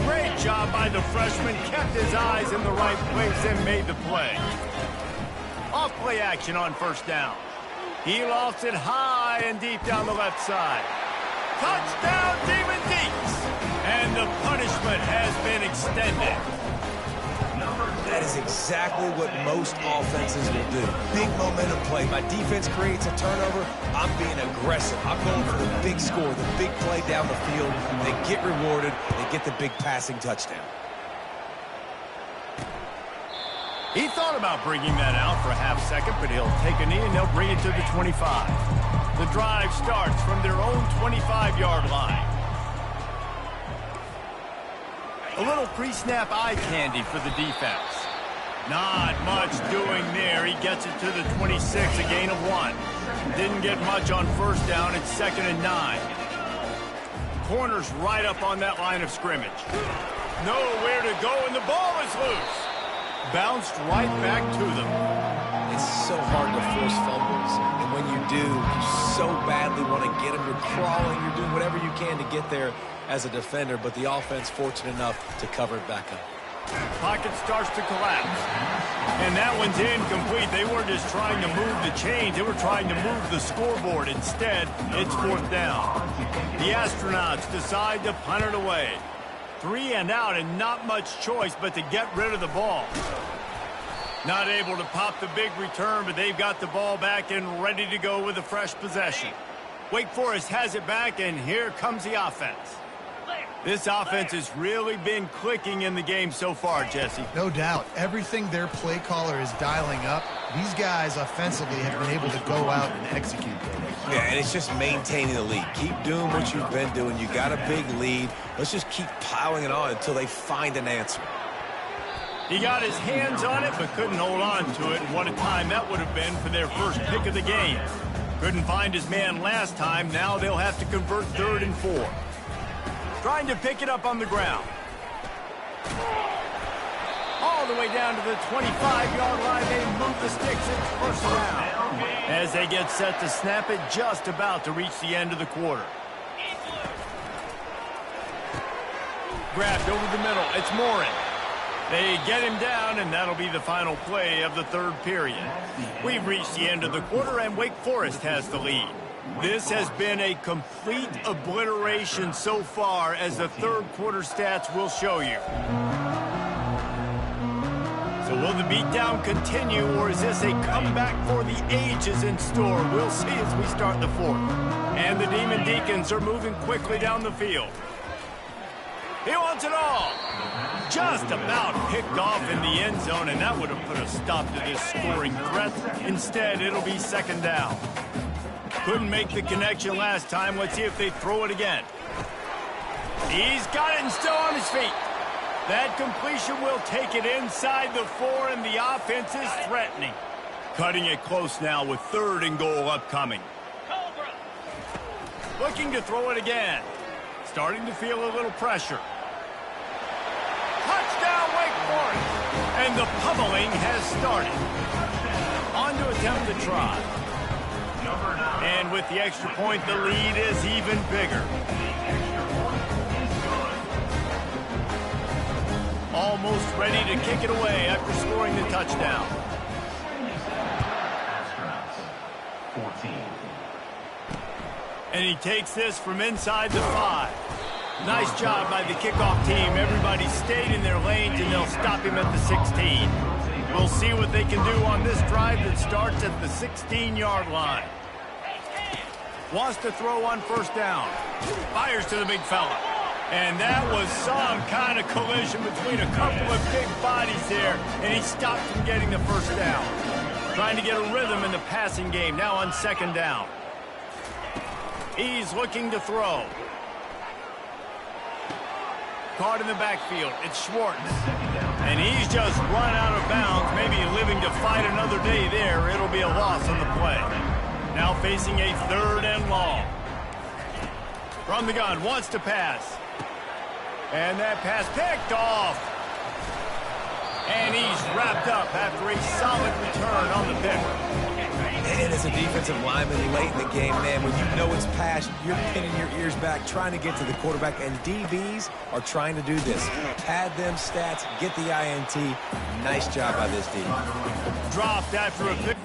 Great job by the freshman. Kept his eyes in the right place and made the play. Off play action on first down. He lofts it high and deep down the left side. Touchdown, Demon Deeks. And the punishment has been extended. That is exactly what most offenses will do. Big momentum play. My defense creates a turnover. I'm being aggressive. I'm going for the big score, the big play down the field. They get rewarded. They get the big passing touchdown. He thought about bringing that out for a half second, but he'll take a knee and they'll bring it to the 25. The drive starts from their own 25-yard line. A little pre-snap eye candy for the defense. Not much doing there. He gets it to the 26, a gain of 1. Didn't get much on first down. It's 2nd and 9. Corner's right up on that line of scrimmage. Nowhere to go, and the ball is loose. Bounced right back to them. It's so hard to force fumbles, and when you do, you so badly want to get them. You're crawling, you're doing whatever you can to get there as a defender, but the offense fortunate enough to cover it back up. Pocket starts to collapse. And that one's incomplete. They weren't just trying to move the chains. They were trying to move the scoreboard. Instead, it's 4th down. The Astronauts decide to punt it away. 3 and out, and not much choice but to get rid of the ball. Not able to pop the big return, but they've got the ball back and ready to go with a fresh possession. Wake Forest has it back, and here comes the offense. This offense has really been clicking in the game so far, Jesse. No doubt. Everything their play caller is dialing up, these guys offensively have been able to go out and execute. Yeah, and it's just maintaining the lead. Keep doing what you've been doing. You got a big lead. Let's just keep piling it on until they find an answer. He got his hands on it, but couldn't hold on to it. What a time that would have been for their first pick of the game. Couldn't find his man last time. Now they'll have to convert 3rd and 4. Trying to pick it up on the ground. All the way down to the 25-yard line. They move the sticks. It's first down. As they get set to snap it, just about to reach the end of the quarter. Grabbed over the middle. It's Morin. They get him down, and that'll be the final play of the third period. We've reached the end of the quarter, and Wake Forest has the lead. This has been a complete obliteration so far, as the third quarter stats will show you. So will the beatdown continue, or is this a comeback for the ages in store? We'll see as we start the fourth. And the Demon Deacons are moving quickly down the field. He wants it all. Just about picked off in the end zone, and that would have put a stop to this scoring threat. Instead, it'll be second down. Couldn't make the connection last time. Let's see if they throw it again. He's got it and still on his feet. That completion will take it inside the 4, and the offense is threatening. Cutting it close now with 3rd and goal upcoming. Looking to throw it again. Starting to feel a little pressure. Touchdown, Wake Forest! And the pummeling has started. On to attempt to try. And with the extra point, the lead is even bigger. Almost ready to kick it away after scoring the touchdown. 14. And he takes this from inside the 5. Nice job by the kickoff team. Everybody stayed in their lanes, and they'll stop him at the 16. We'll see what they can do on this drive that starts at the 16-yard line. Wants to throw on first down. Fires to the big fella. And that was some kind of collision between a couple of big bodies there, and he stopped from getting the first down. Trying to get a rhythm in the passing game, now on second down. He's looking to throw. Caught in the backfield. It's Schwartz. And he's just run out of bounds, maybe living to fight another day there. It'll be a loss on the play. Now facing a 3rd and long. From the gun, wants to pass. And that pass picked off. And he's wrapped up after a solid return on the pick. And as a defensive lineman late in the game, man, when you know it's past, you're pinning your ears back, trying to get to the quarterback, and DBs are trying to do this. Pad them stats, get the INT. Nice job by this team. Dropped after a pick.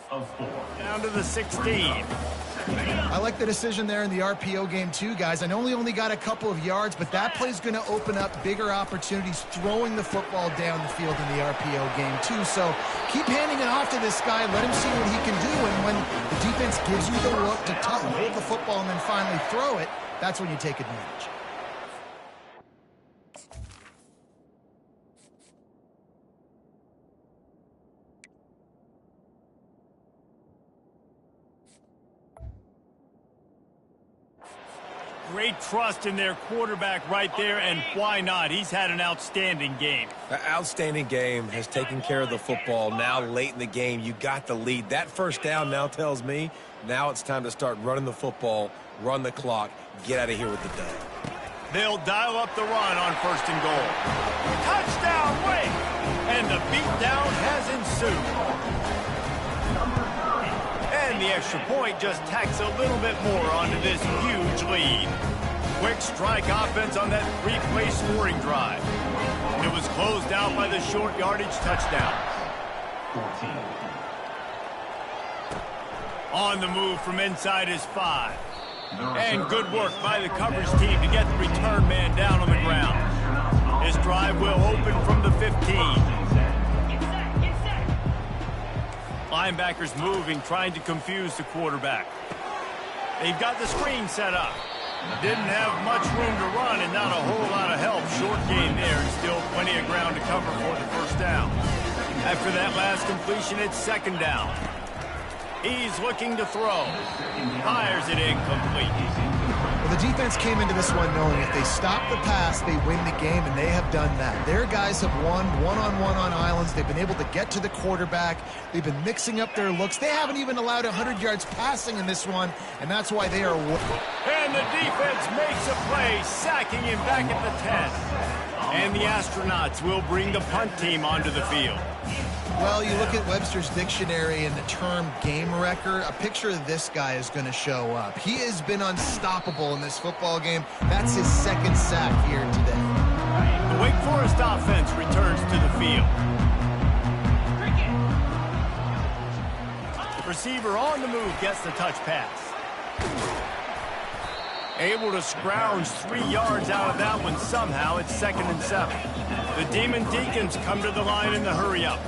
Of 4. Down to the 16. I like the decision there in the RPO game too, guys. I know he only got a couple of yards, but that play's going to open up bigger opportunities throwing the football down the field in the RPO game too. So keep handing it off to this guy. Let him see what he can do. And when the defense gives you the look to hold the football and then finally throw it, that's when you take advantage. Great trust in their quarterback right there, and why not? He's had an outstanding game. An outstanding game, has taken care of the football. Now late in the game, you got the lead. That first down now tells me now it's time to start running the football, run the clock, get out of here with the dub. They'll dial up the run on first and goal. Touchdown, Wake! And the beatdown has ensued. And the extra point just tacks a little bit more onto this huge lead. Quick strike offense on that 3-play scoring drive. It was closed out by the short yardage touchdown. 14. On the move from inside his 5. And good work by the coverage team to get the return man down on the ground. This drive will open from the 15. Linebackers moving, trying to confuse the quarterback. They've got the screen set up. Didn't have much room to run and not a whole lot of help. Short game there and still plenty of ground to cover for the first down. After that last completion, it's second down. He's looking to throw. Fires it incomplete. Well, the defense came into this one knowing if they stop the pass, they win the game, and they have done that. Their guys have won one-on-one on islands. They've been able to get to the quarterback. They've been mixing up their looks. They haven't even allowed 100 yards passing in this one, and that's why they are... And the defense makes a play, sacking him back at the 10. And the Astronauts will bring the punt team onto the field. Well, you look at Webster's dictionary and the term game wrecker, a picture of this guy is going to show up. He has been unstoppable in this football game. That's his second sack here today. The Wake Forest offense returns to the field. The receiver on the move gets the touch pass. Able to scrounge 3 yards out of that one somehow. It's 2nd and 7. The Demon Deacons come to the line in the hurry-up.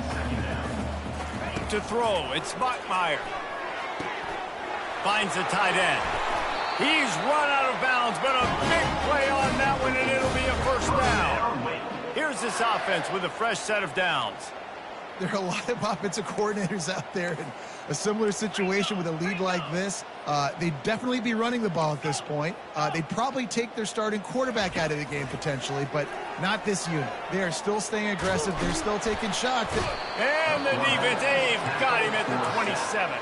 To throw, it's Bachmeyer. Finds the tight end. He's run out of bounds, but a big play on that one, and it'll be a first down. Here's this offense with a fresh set of downs. There are a lot of offensive coordinators out there in a similar situation with a lead like this. They'd definitely be running the ball at this point. They'd probably take their starting quarterback out of the game potentially, but not this unit. They are still staying aggressive. They're still taking shots. And the defense, they've got him at the 27.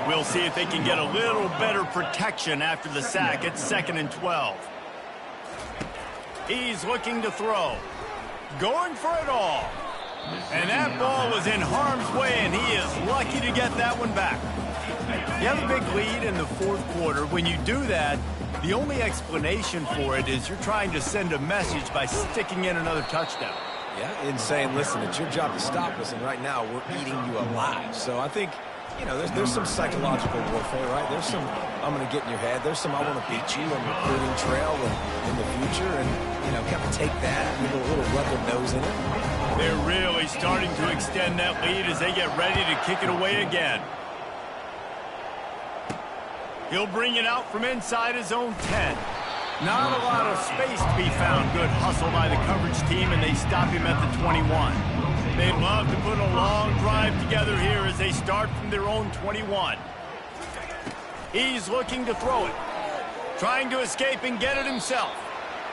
We'll see if they can get a little better protection after the sack. It's 2nd and 12. He's looking to throw. Going for it all. And that ball was in harm's way, and he is lucky to get that one back. You have a big lead in the fourth quarter. When you do that, the only explanation for it is you're trying to send a message by sticking in another touchdown. Yeah, and saying, listen, it's your job to stop us, and right now we're eating you alive. So I think, you know, there's some psychological warfare, right? There's some, I'm going to get in your head. There's some, I want to beat you on the recruiting trail in the future, and, you know, kind of take that with a little rub their nose in it. They're really starting to extend that lead as they get ready to kick it away again. He'll bring it out from inside his own 10. Not a lot of space to be found. Good hustle by the coverage team, and they stop him at the 21. They love to put a long drive together here as they start from their own 21. He's looking to throw it. Trying to escape and get it himself.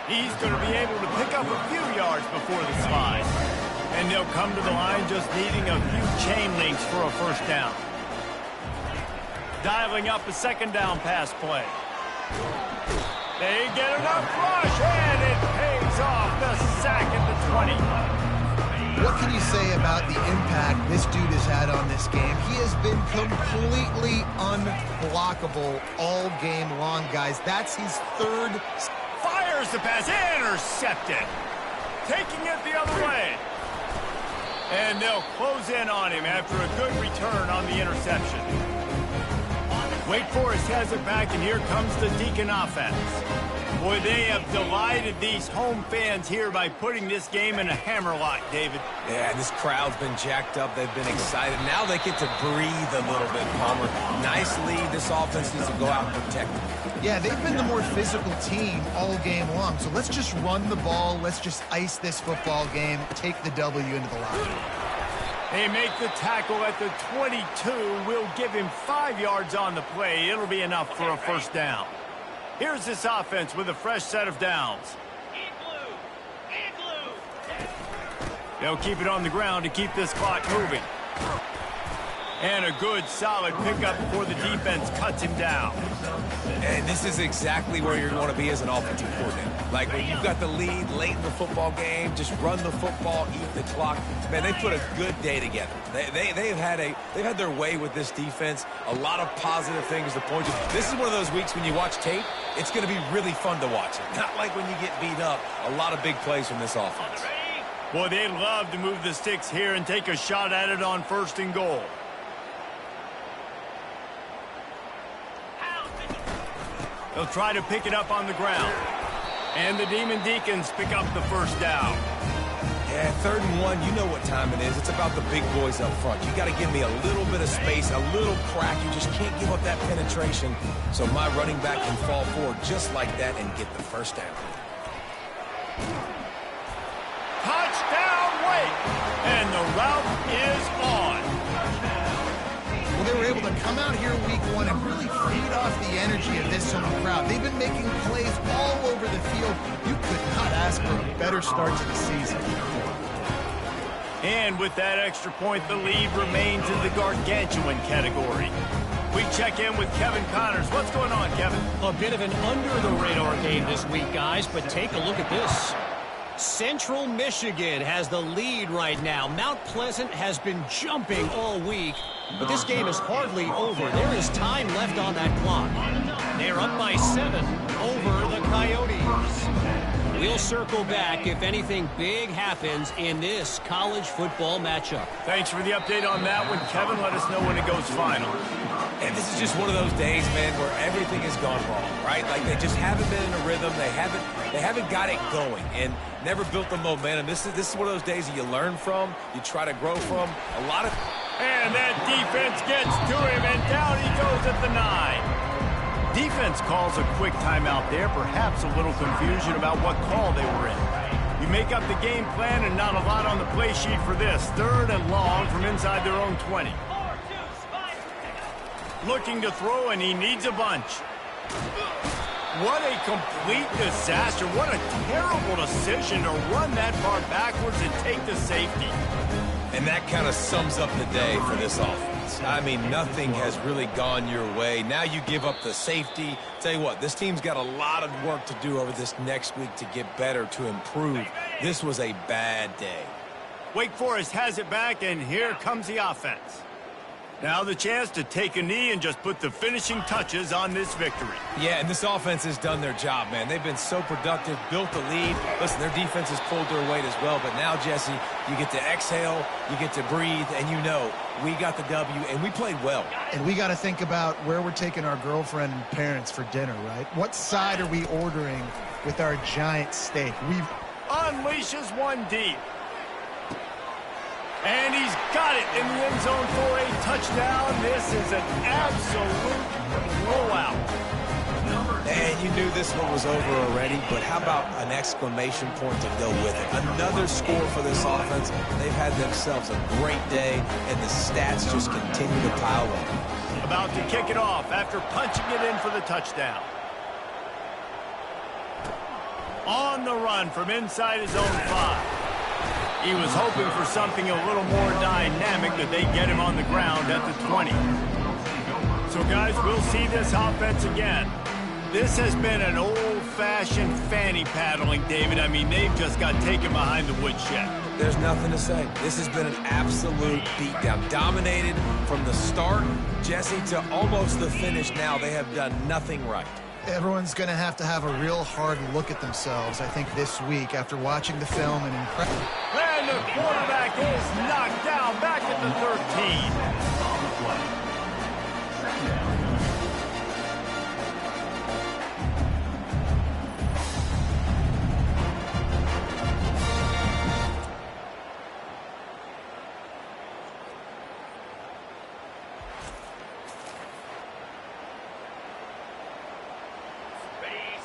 He's going to be able to pick up a few yards before the slide. And they'll come to the line just needing a few chain links for a first down. Dialing up a second down pass play. They get enough rush, and it pays off. The sack at the 20. What can you say about the impact this dude has had on this game? He has been completely unblockable all game long, guys. That's his third. Fires the pass, intercepted. Taking it the other way. And they'll close in on him after a good return on the interception. Wake Forest has it back, and here comes the Deacon offense. Boy, they have delighted these home fans here by putting this game in a hammerlock, David. Yeah, this crowd's been jacked up. They've been excited. Now they get to breathe a little bit, Palmer. Nice lead. This offense needs to go out and protect it. Yeah, they've been the more physical team all game long. So let's just run the ball. Let's just ice this football game. Take the W into the locker room. They make the tackle at the 22. We'll give him 5 yards on the play. It'll be enough for a first down. Here's this offense with a fresh set of downs. They'll keep it on the ground to keep this clock moving. And a good, solid pickup before the defense cuts him down. And this is exactly where you're going to be as an offensive coordinator. Like when you've got the lead late in the football game, just run the football, eat the clock. Man, they put a good day together. They've had their way with this defense. A lot of positive things to point to. This is one of those weeks when you watch tape, it's going to be really fun to watch it. Not like when you get beat up. A lot of big plays from this offense. Boy, they'd love to move the sticks here and take a shot at it on 1st and goal. They'll try to pick it up on the ground. And the Demon Deacons pick up the first down. Yeah, 3rd and 1, you know what time it is. It's about the big boys up front. You got to give me a little bit of space, a little crack. You just can't give up that penetration. So my running back can fall forward just like that and get the first down. Touchdown, Wake! And the route is on. Well, they were able to come out here week 1 and really feed off the energy of this home crowd. They've been making plays all over the field. You could not ask for a better start to the season. And with that extra point, the lead remains in the gargantuan category. We check in with Kevin Connors. What's going on, Kevin? A bit of an under-the-radar game this week, guys, but take a look at this. Central Michigan has the lead right now. Mount Pleasant has been jumping all week, but this game is hardly over. There is time left on that clock. They're up by 7 over the Coyotes. We'll circle back if anything big happens in this college football matchup. Thanks for the update on that one, Kevin. Let us know when it goes final. And this is just one of those days, man, where everything has gone wrong, right? Like they just haven't been in a rhythm. They haven't got it going and never built the momentum. This is one of those days that you learn from, you try to grow from. And that defense gets to him, and down he goes at the 9. Defense calls a quick timeout there, perhaps a little confusion about what call they were in. You make up the game plan and not a lot on the play sheet for this. 3rd and long from inside their own 20. Looking to throw, and he needs a bunch. What a complete disaster. What a terrible decision to run that far backwards and take the safety. And that kind of sums up the day for this offense. I mean, nothing has really gone your way. Now you give up the safety. Tell you what, this team's got a lot of work to do over this next week to get better, to improve. This was a bad day. Wake Forest has it back, and here comes the offense. Now the chance to take a knee and just put the finishing touches on this victory. Yeah, and this offense has done their job, man. They've been so productive, built the lead. Listen, their defense has pulled their weight as well. But now, Jesse, you get to exhale, you get to breathe, and you know we got the W, and we played well. And we got to think about where we're taking our girlfriend and parents for dinner, right? What side are we ordering with our giant steak? Unleashes one deep. And he's got it in the end zone for a touchdown. This is an absolute blowout. And you knew this one was over already, but how about an exclamation point to go with it? Another score for this offense. They've had themselves a great day, and the stats just continue to pile up. About to kick it off after punching it in for the touchdown. On the run from inside his own 5. He was hoping for something a little more dynamic, that they get him on the ground at the 20. So, guys, we'll see this offense again. This has been an old-fashioned fanny paddling, David. I mean, they've just got taken behind the woodshed. There's nothing to say. This has been an absolute beatdown. Dominated from the start, Jesse, to almost the finish now. They have done nothing right. Everyone's going to have a real hard look at themselves, I think, this week after watching the film and And the quarterback is knocked down back at the 13. On the play. 2nd down.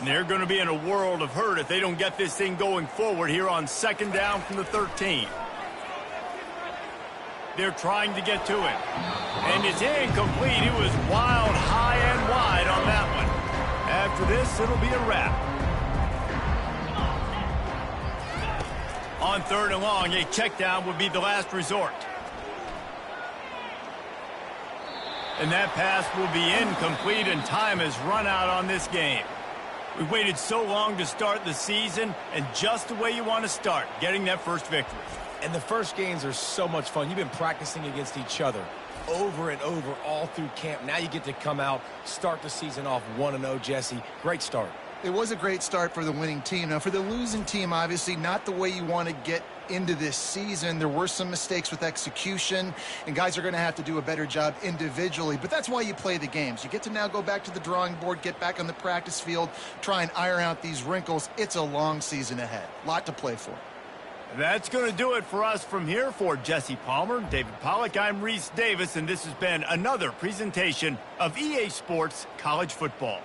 They're going to be in a world of hurt if they don't get this thing going forward here on 2nd down from the 13. They're trying to get to him. And it's incomplete. It was wild, high and wide on that one. After this, it'll be a wrap. On 3rd and long, a check down would be the last resort. And that pass will be incomplete, and time has run out on this game. We waited so long to start the season, and just the way you want to start, getting that first victory. And the first games are so much fun. You've been practicing against each other over and over all through camp. Now you get to come out, start the season off 1-0, Jesse. Great start. It was a great start for the winning team. Now, for the losing team, obviously not the way you want to get into this season. There were some mistakes with execution, and guys are going to have to do a better job individually. But that's why you play the games. You get to now go back to the drawing board, get back on the practice field, try and iron out these wrinkles. It's a long season ahead. A lot to play for. That's going to do it for us from here. For Jesse Palmer, David Pollack, I'm Reese Davis, and this has been another presentation of EA Sports College Football.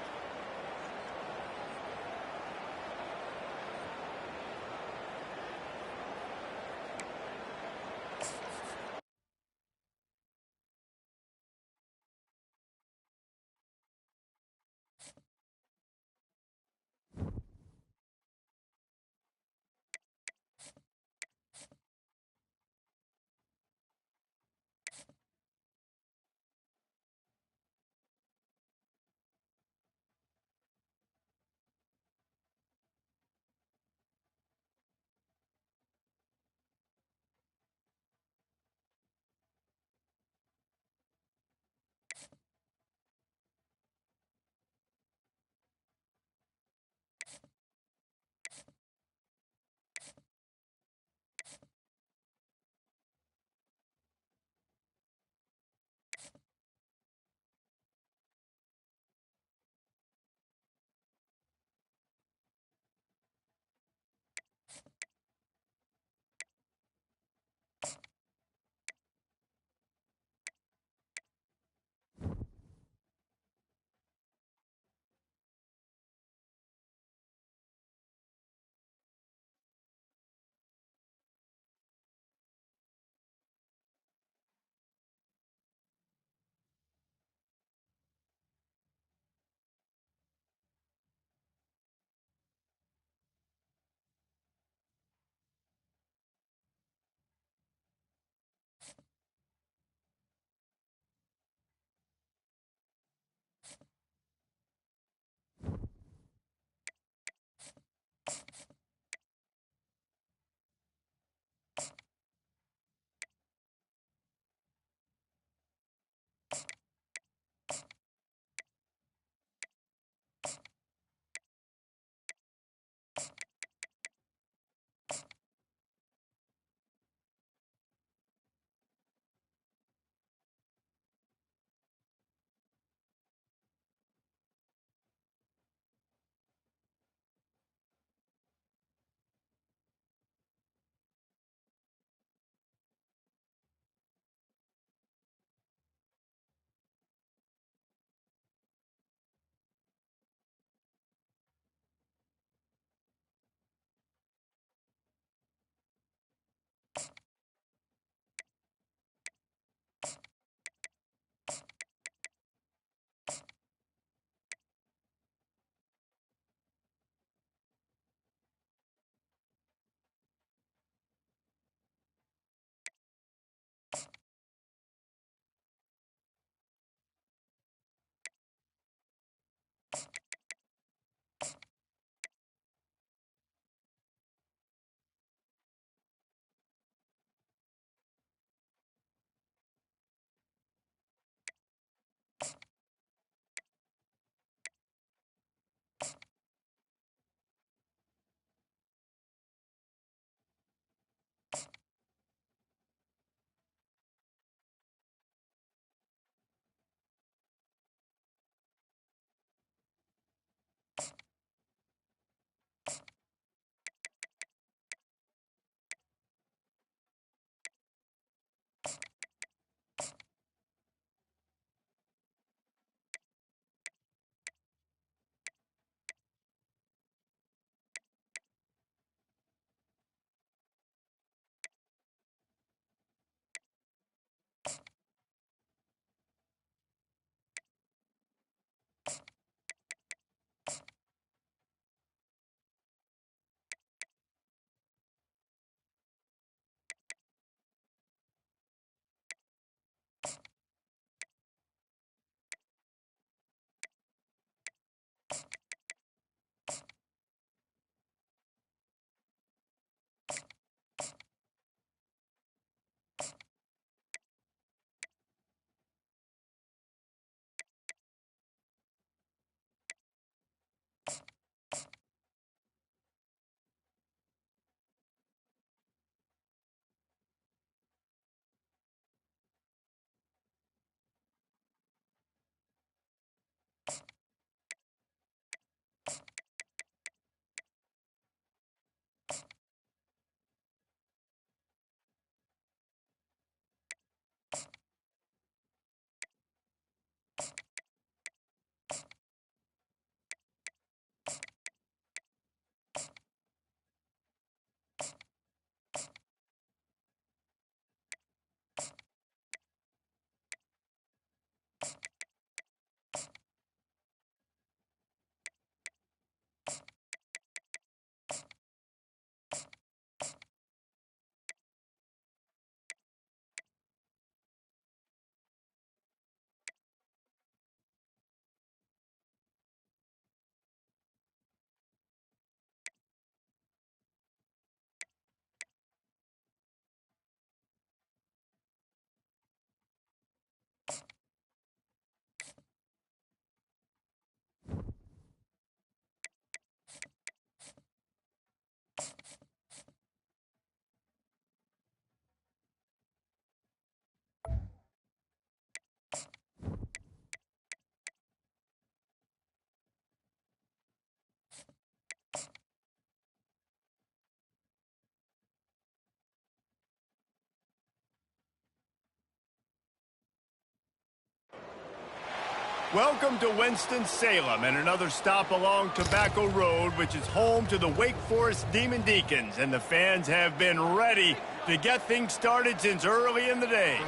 Welcome to Winston-Salem and another stop along Tobacco Road, which is home to the Wake Forest Demon Deacons, and the fans have been ready to get things started since early in the day.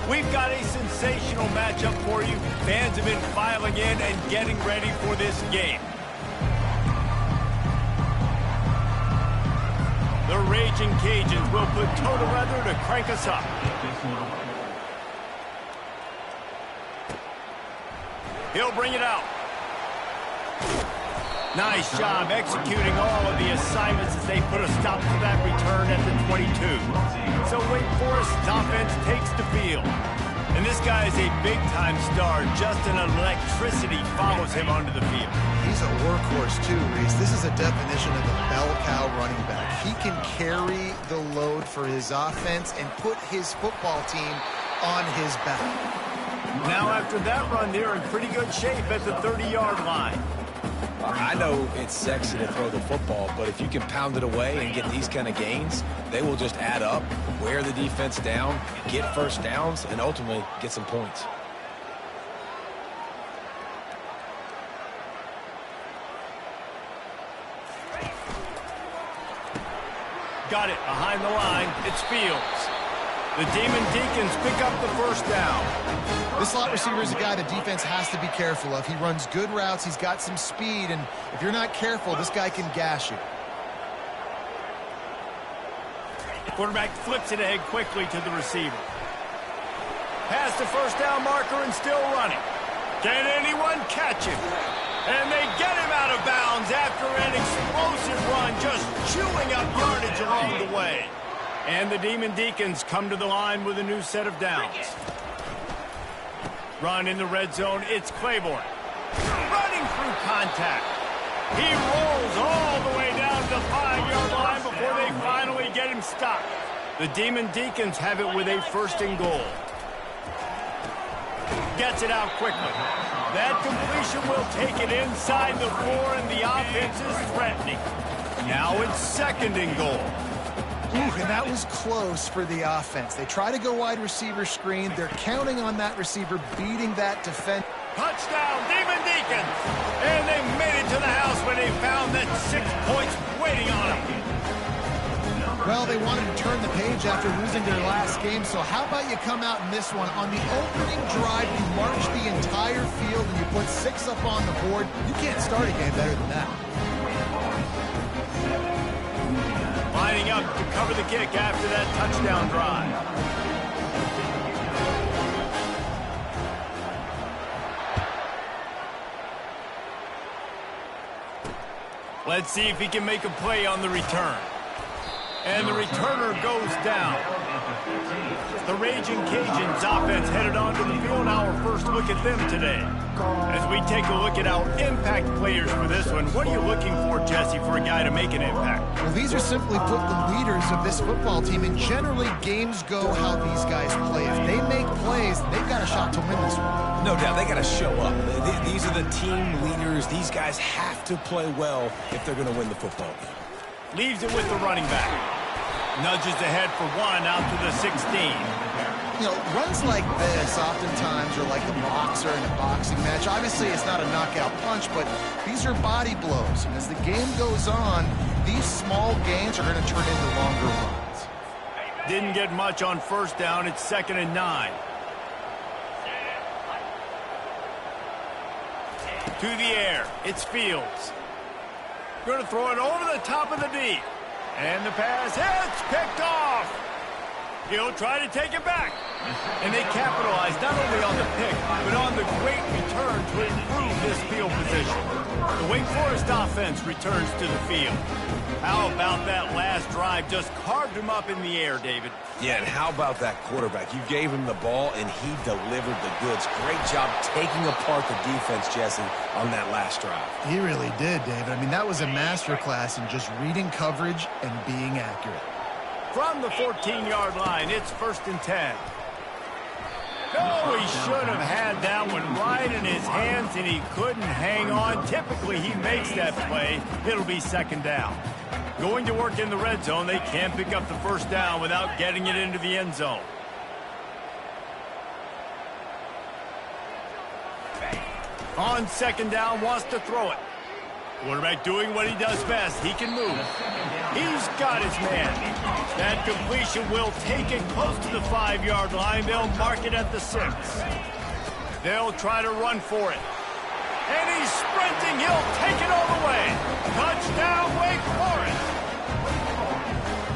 We've got a sensational matchup for you. Fans have been filing in and getting ready for this game. The Raging Cajuns will put total leather to crank us up. He'll bring it out. Nice job executing all of the assignments as they put a stop to that return at the 22. So Wake Forest's offense takes the field. And this guy is a big-time star. Just an electricity follows him onto the field. He's a workhorse too, Reese. This is a definition of a bell cow running back. He can carry the load for his offense and put his football team on his back. Now after that run, they're in pretty good shape at the 30-yard line. I know it's sexy to throw the football, but if you can pound it away and get these kind of gains, they will just add up, wear the defense down, get first downs, and ultimately get some points. Got it behind the line. It's Fields. The Demon Deacons pick up the first down. This slot receiver is a guy the defense has to be careful of. He runs good routes. He's got some speed, and if you're not careful, this guy can gash you. Quarterback flips it ahead quickly to the receiver. Past the first down marker and still running. Can anyone catch him? And they get him out of bounds after an explosive run, just chewing up yardage along the way. And the Demon Deacons come to the line with a new set of downs. Run in the red zone, it's Claiborne. Running through contact. He rolls all the way down to the 5-yard line before they finally get him stopped. The Demon Deacons have it with a first and goal. Gets it out quickly. That completion will take it inside the 4, and the offense is threatening. Now it's second and goal. Ooh, and that was close for the offense. They try to go wide receiver screen. They're counting on that receiver beating that defense. Touchdown, Demon Deacons! And they made it to the house when they found that 6 points waiting on them. Well, they wanted to turn the page after losing their last game, so how about you come out in this one? On the opening drive, you march the entire field and you put 6 up on the board. You can't start a game better than that. Lining up to cover the kick after that touchdown drive. Let's see if he can make a play on the return. And the returner goes down. The Raging Cajuns offense headed onto the field. Our first look at them today. As we take a look at our impact players for this one, what are you looking for, Jesse, for a guy to make an impact? Well, these are simply put the leaders of this football team, and generally games go how these guys play. If they make plays, they've got a shot to win this one. No doubt, they got to show up. These are the team leaders. These guys have to play well if they're going to win the football game. Leaves it with the running back. Nudges ahead for 1 out to the 16. You know, runs like this oftentimes are like the boxer in a boxing match. Obviously, it's not a knockout punch, but these are body blows. And as the game goes on, these small gains are going to turn into longer runs. Didn't get much on first down. It's 2nd and 9. To the air. It's Fields. Going to throw it over the top of the D. And the pass hits, picked off. He'll try to take it back. And they capitalize not only on the pick, but on the great return to improve this field position. The Wake Forest offense returns to the field. How about that last drive? Just carved him up in the air, David. Yeah, and how about that quarterback? You gave him the ball, and he delivered the goods. Great job taking apart the defense, Jesse, on that last drive. He really did, David. I mean, that was a masterclass in just reading coverage and being accurate. From the 14-yard line, it's 1st and 10. Oh, he should have had that one right in his hands, and he couldn't hang on. Typically, he makes that play. It'll be 2nd down. Going to work in the red zone, they can't pick up the first down without getting it into the end zone. On second down, wants to throw it. Quarterback doing what he does best. He can move. He's got his man. That completion will take it close to the 5-yard line. They'll mark it at the 6. They'll try to run for it. And he's sprinting. He'll take it all the way. Touchdown, Wake Forest.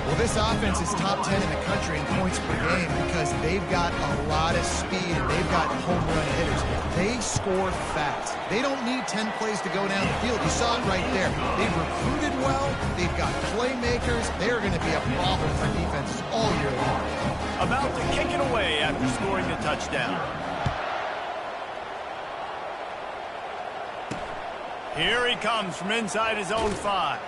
Well, this offense is top 10 in the country in points per game because they've got a lot of speed and they've got home run hitters. They score fast. They don't need 10 plays to go down the field. You saw it right there. They've recruited well. They've got playmakers. They're going to be a problem for defenses all year long. About to kick it away after scoring the touchdown. Here he comes from inside his own 5.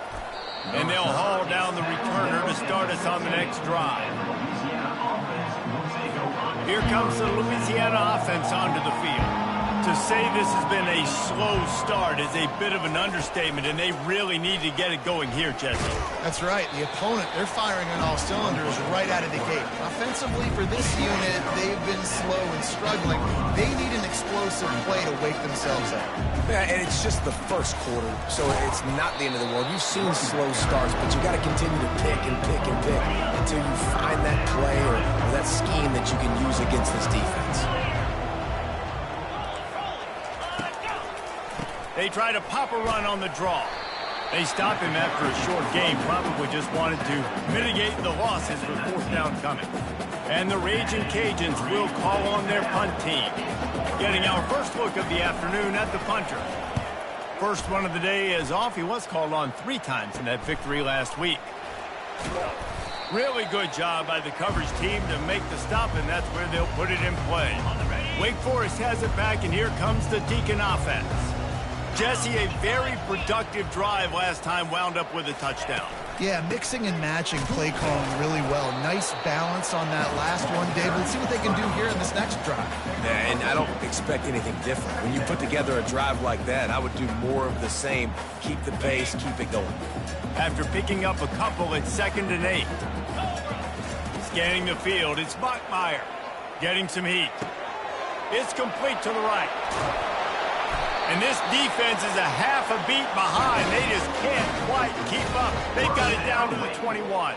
And they'll haul down the returner to start us on the next drive. Here comes the Louisiana offense onto the field. To say this has been a slow start is a bit of an understatement, and they really need to get it going here, Jesse. That's right. The opponent, they're firing on all cylinders right out of the gate. Offensively, for this unit, they've been slow and struggling. They need an explosive play to wake themselves up. Yeah, and it's just the first quarter, so it's not the end of the world. You've seen slow starts, but you got to continue to pick and pick and pick until you find that play or that scheme that you can use against this defense. They try to pop a run on the draw. They stop him after a short game, probably just wanted to mitigate the losses with 4th down coming. And the Raging Cajuns will call on their punt team. Getting our first look of the afternoon at the punter. First one of the day is off. He was called on 3 times in that victory last week. Really good job by the coverage team to make the stop, and that's where they'll put it in play. Wake Forest has it back, and here comes the Deacon offense. Jesse, a very productive drive last time, wound up with a touchdown. Yeah, mixing and matching play calling really well. Nice balance on that last one, David. Let's see what they can do here in this next drive. Yeah, and I don't expect anything different. When you put together a drive like that, I would do more of the same. Keep the pace, keep it going. After picking up a couple, it's 2nd and 8. Scanning the field, it's Bachmeyer. Getting some heat. It's complete to the right. And this defense is a half a beat behind. They just can't quite keep up. They've got it down to the 21.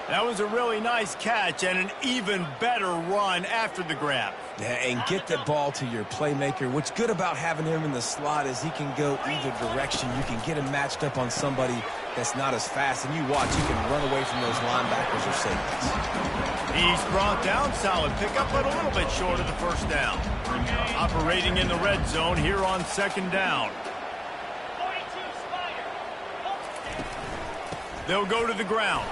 That was a really nice catch and an even better run after the grab. Yeah, and get the ball to your playmaker. What's good about having him in the slot is he can go either direction. You can get him matched up on somebody that's not as fast, and you watch, you can run away from those linebackers or safeties. He's brought down, solid pickup, but a little bit short of the 1st down. Operating in the red zone here on 2nd down. They'll go to the ground.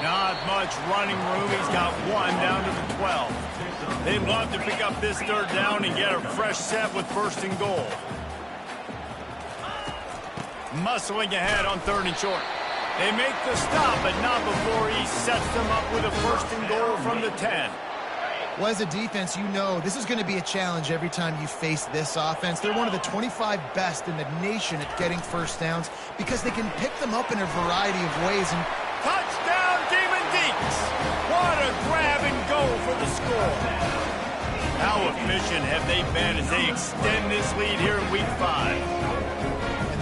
Not much running room. He's got 1 down to the 12. They'd love to pick up this 3rd down and get a fresh set with 1st and goal. Muscling ahead on 3rd and short. They make the stop, but not before he sets them up with a 1st and goal from the 10. Well, as a defense, you know this is going to be a challenge every time you face this offense. They're one of the 25 best in the nation at getting 1st downs because they can pick them up in a variety of ways. And touchdown, Demon Deeks! What a grab and go for the score. How efficient have they been as they extend this lead here in Week 5?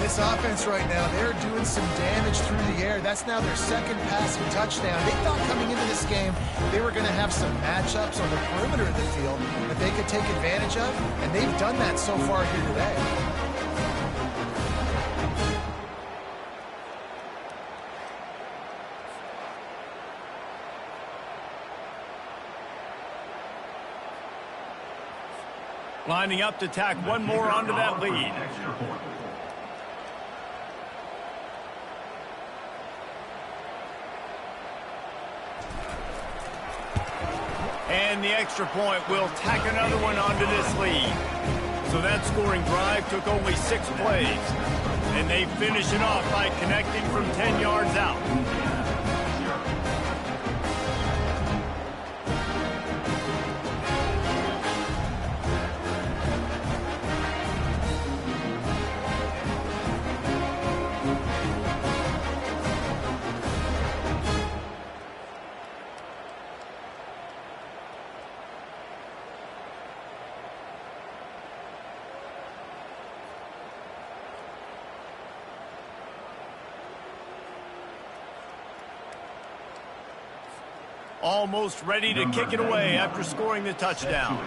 This offense right now, they're doing some damage through the air. That's now their 2nd passing touchdown. They thought coming into this game they were going to have some matchups on the perimeter of the field that they could take advantage of, and they've done that so far here today. Lining up to tack one more onto that lead. And the extra point will tack another one onto this lead. So that scoring drive took only 6 plays. And they finish it off by connecting from 10 yards out. Almost ready to kick it away after scoring the touchdown.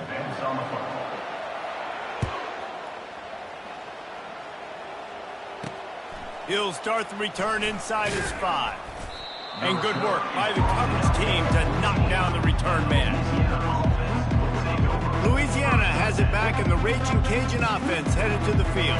He'll start the return inside his 5. And good work by the coverage team to knock down the return man. Louisiana has it back, and the Raging Cajun offense headed to the field.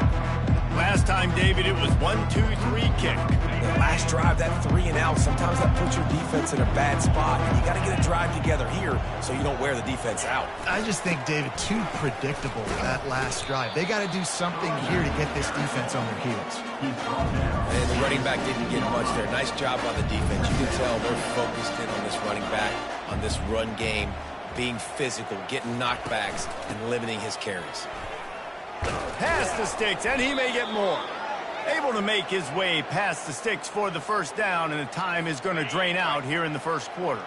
Last time, David, it was 1-2-3 kick. The last drive, that 3 and out, sometimes that puts your defense in a bad spot. And you got to get a drive together here so you don't wear the defense out. I just think, David, too predictable that last drive. They got to do something here to get this defense on their heels. And the running back didn't get much there. Nice job by the defense. You can tell they're focused in on this running back, on this run game, being physical, getting knockbacks, and limiting his carries. Past the sticks, and he may get more. Able to make his way past the sticks for the first down, and the time is going to drain out here in the first quarter.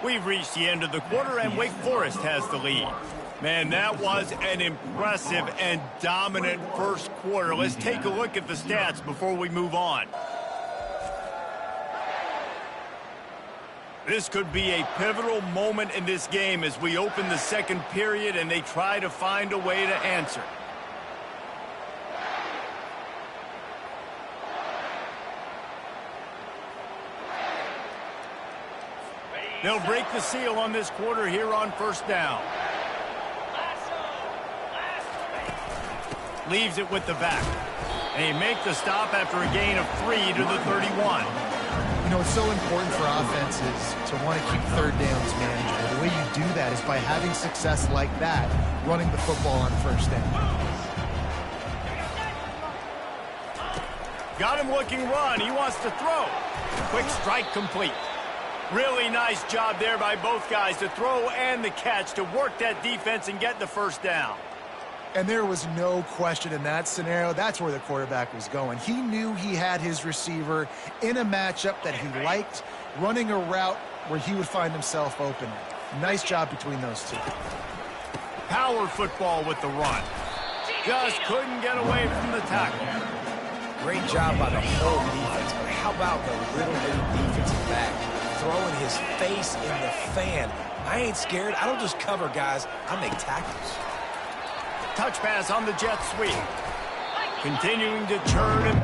We've reached the end of the quarter, and Wake Forest has the lead. Man, that was an impressive and dominant first quarter. Let's take a look at the stats before we move on. This could be a pivotal moment in this game as we open the second period and they try to find a way to answer. They'll break the seal on this quarter here on first down. Leaves it with the back. And they make the stop after a gain of 3 to the 31. You know, it's so important for offenses to want to keep third downs manageable. The way you do that is by having success like that, running the football on first down. Got him looking run. He wants to throw. Quick strike complete. Really nice job there by both guys to throw and the catch to work that defense and get the first down. And there was no question in that scenario. That's where the quarterback was going. He knew he had his receiver in a matchup that he liked, running a route where he would find himself open. Nice job between those two. Power football with the run. Just couldn't get away from the tackle. Great job by the whole defense. But how about the little bitty defensive back throwing his face in the fan? I ain't scared. I don't just cover guys. I make tackles. Touch pass on the jet sweep. Continuing to churn and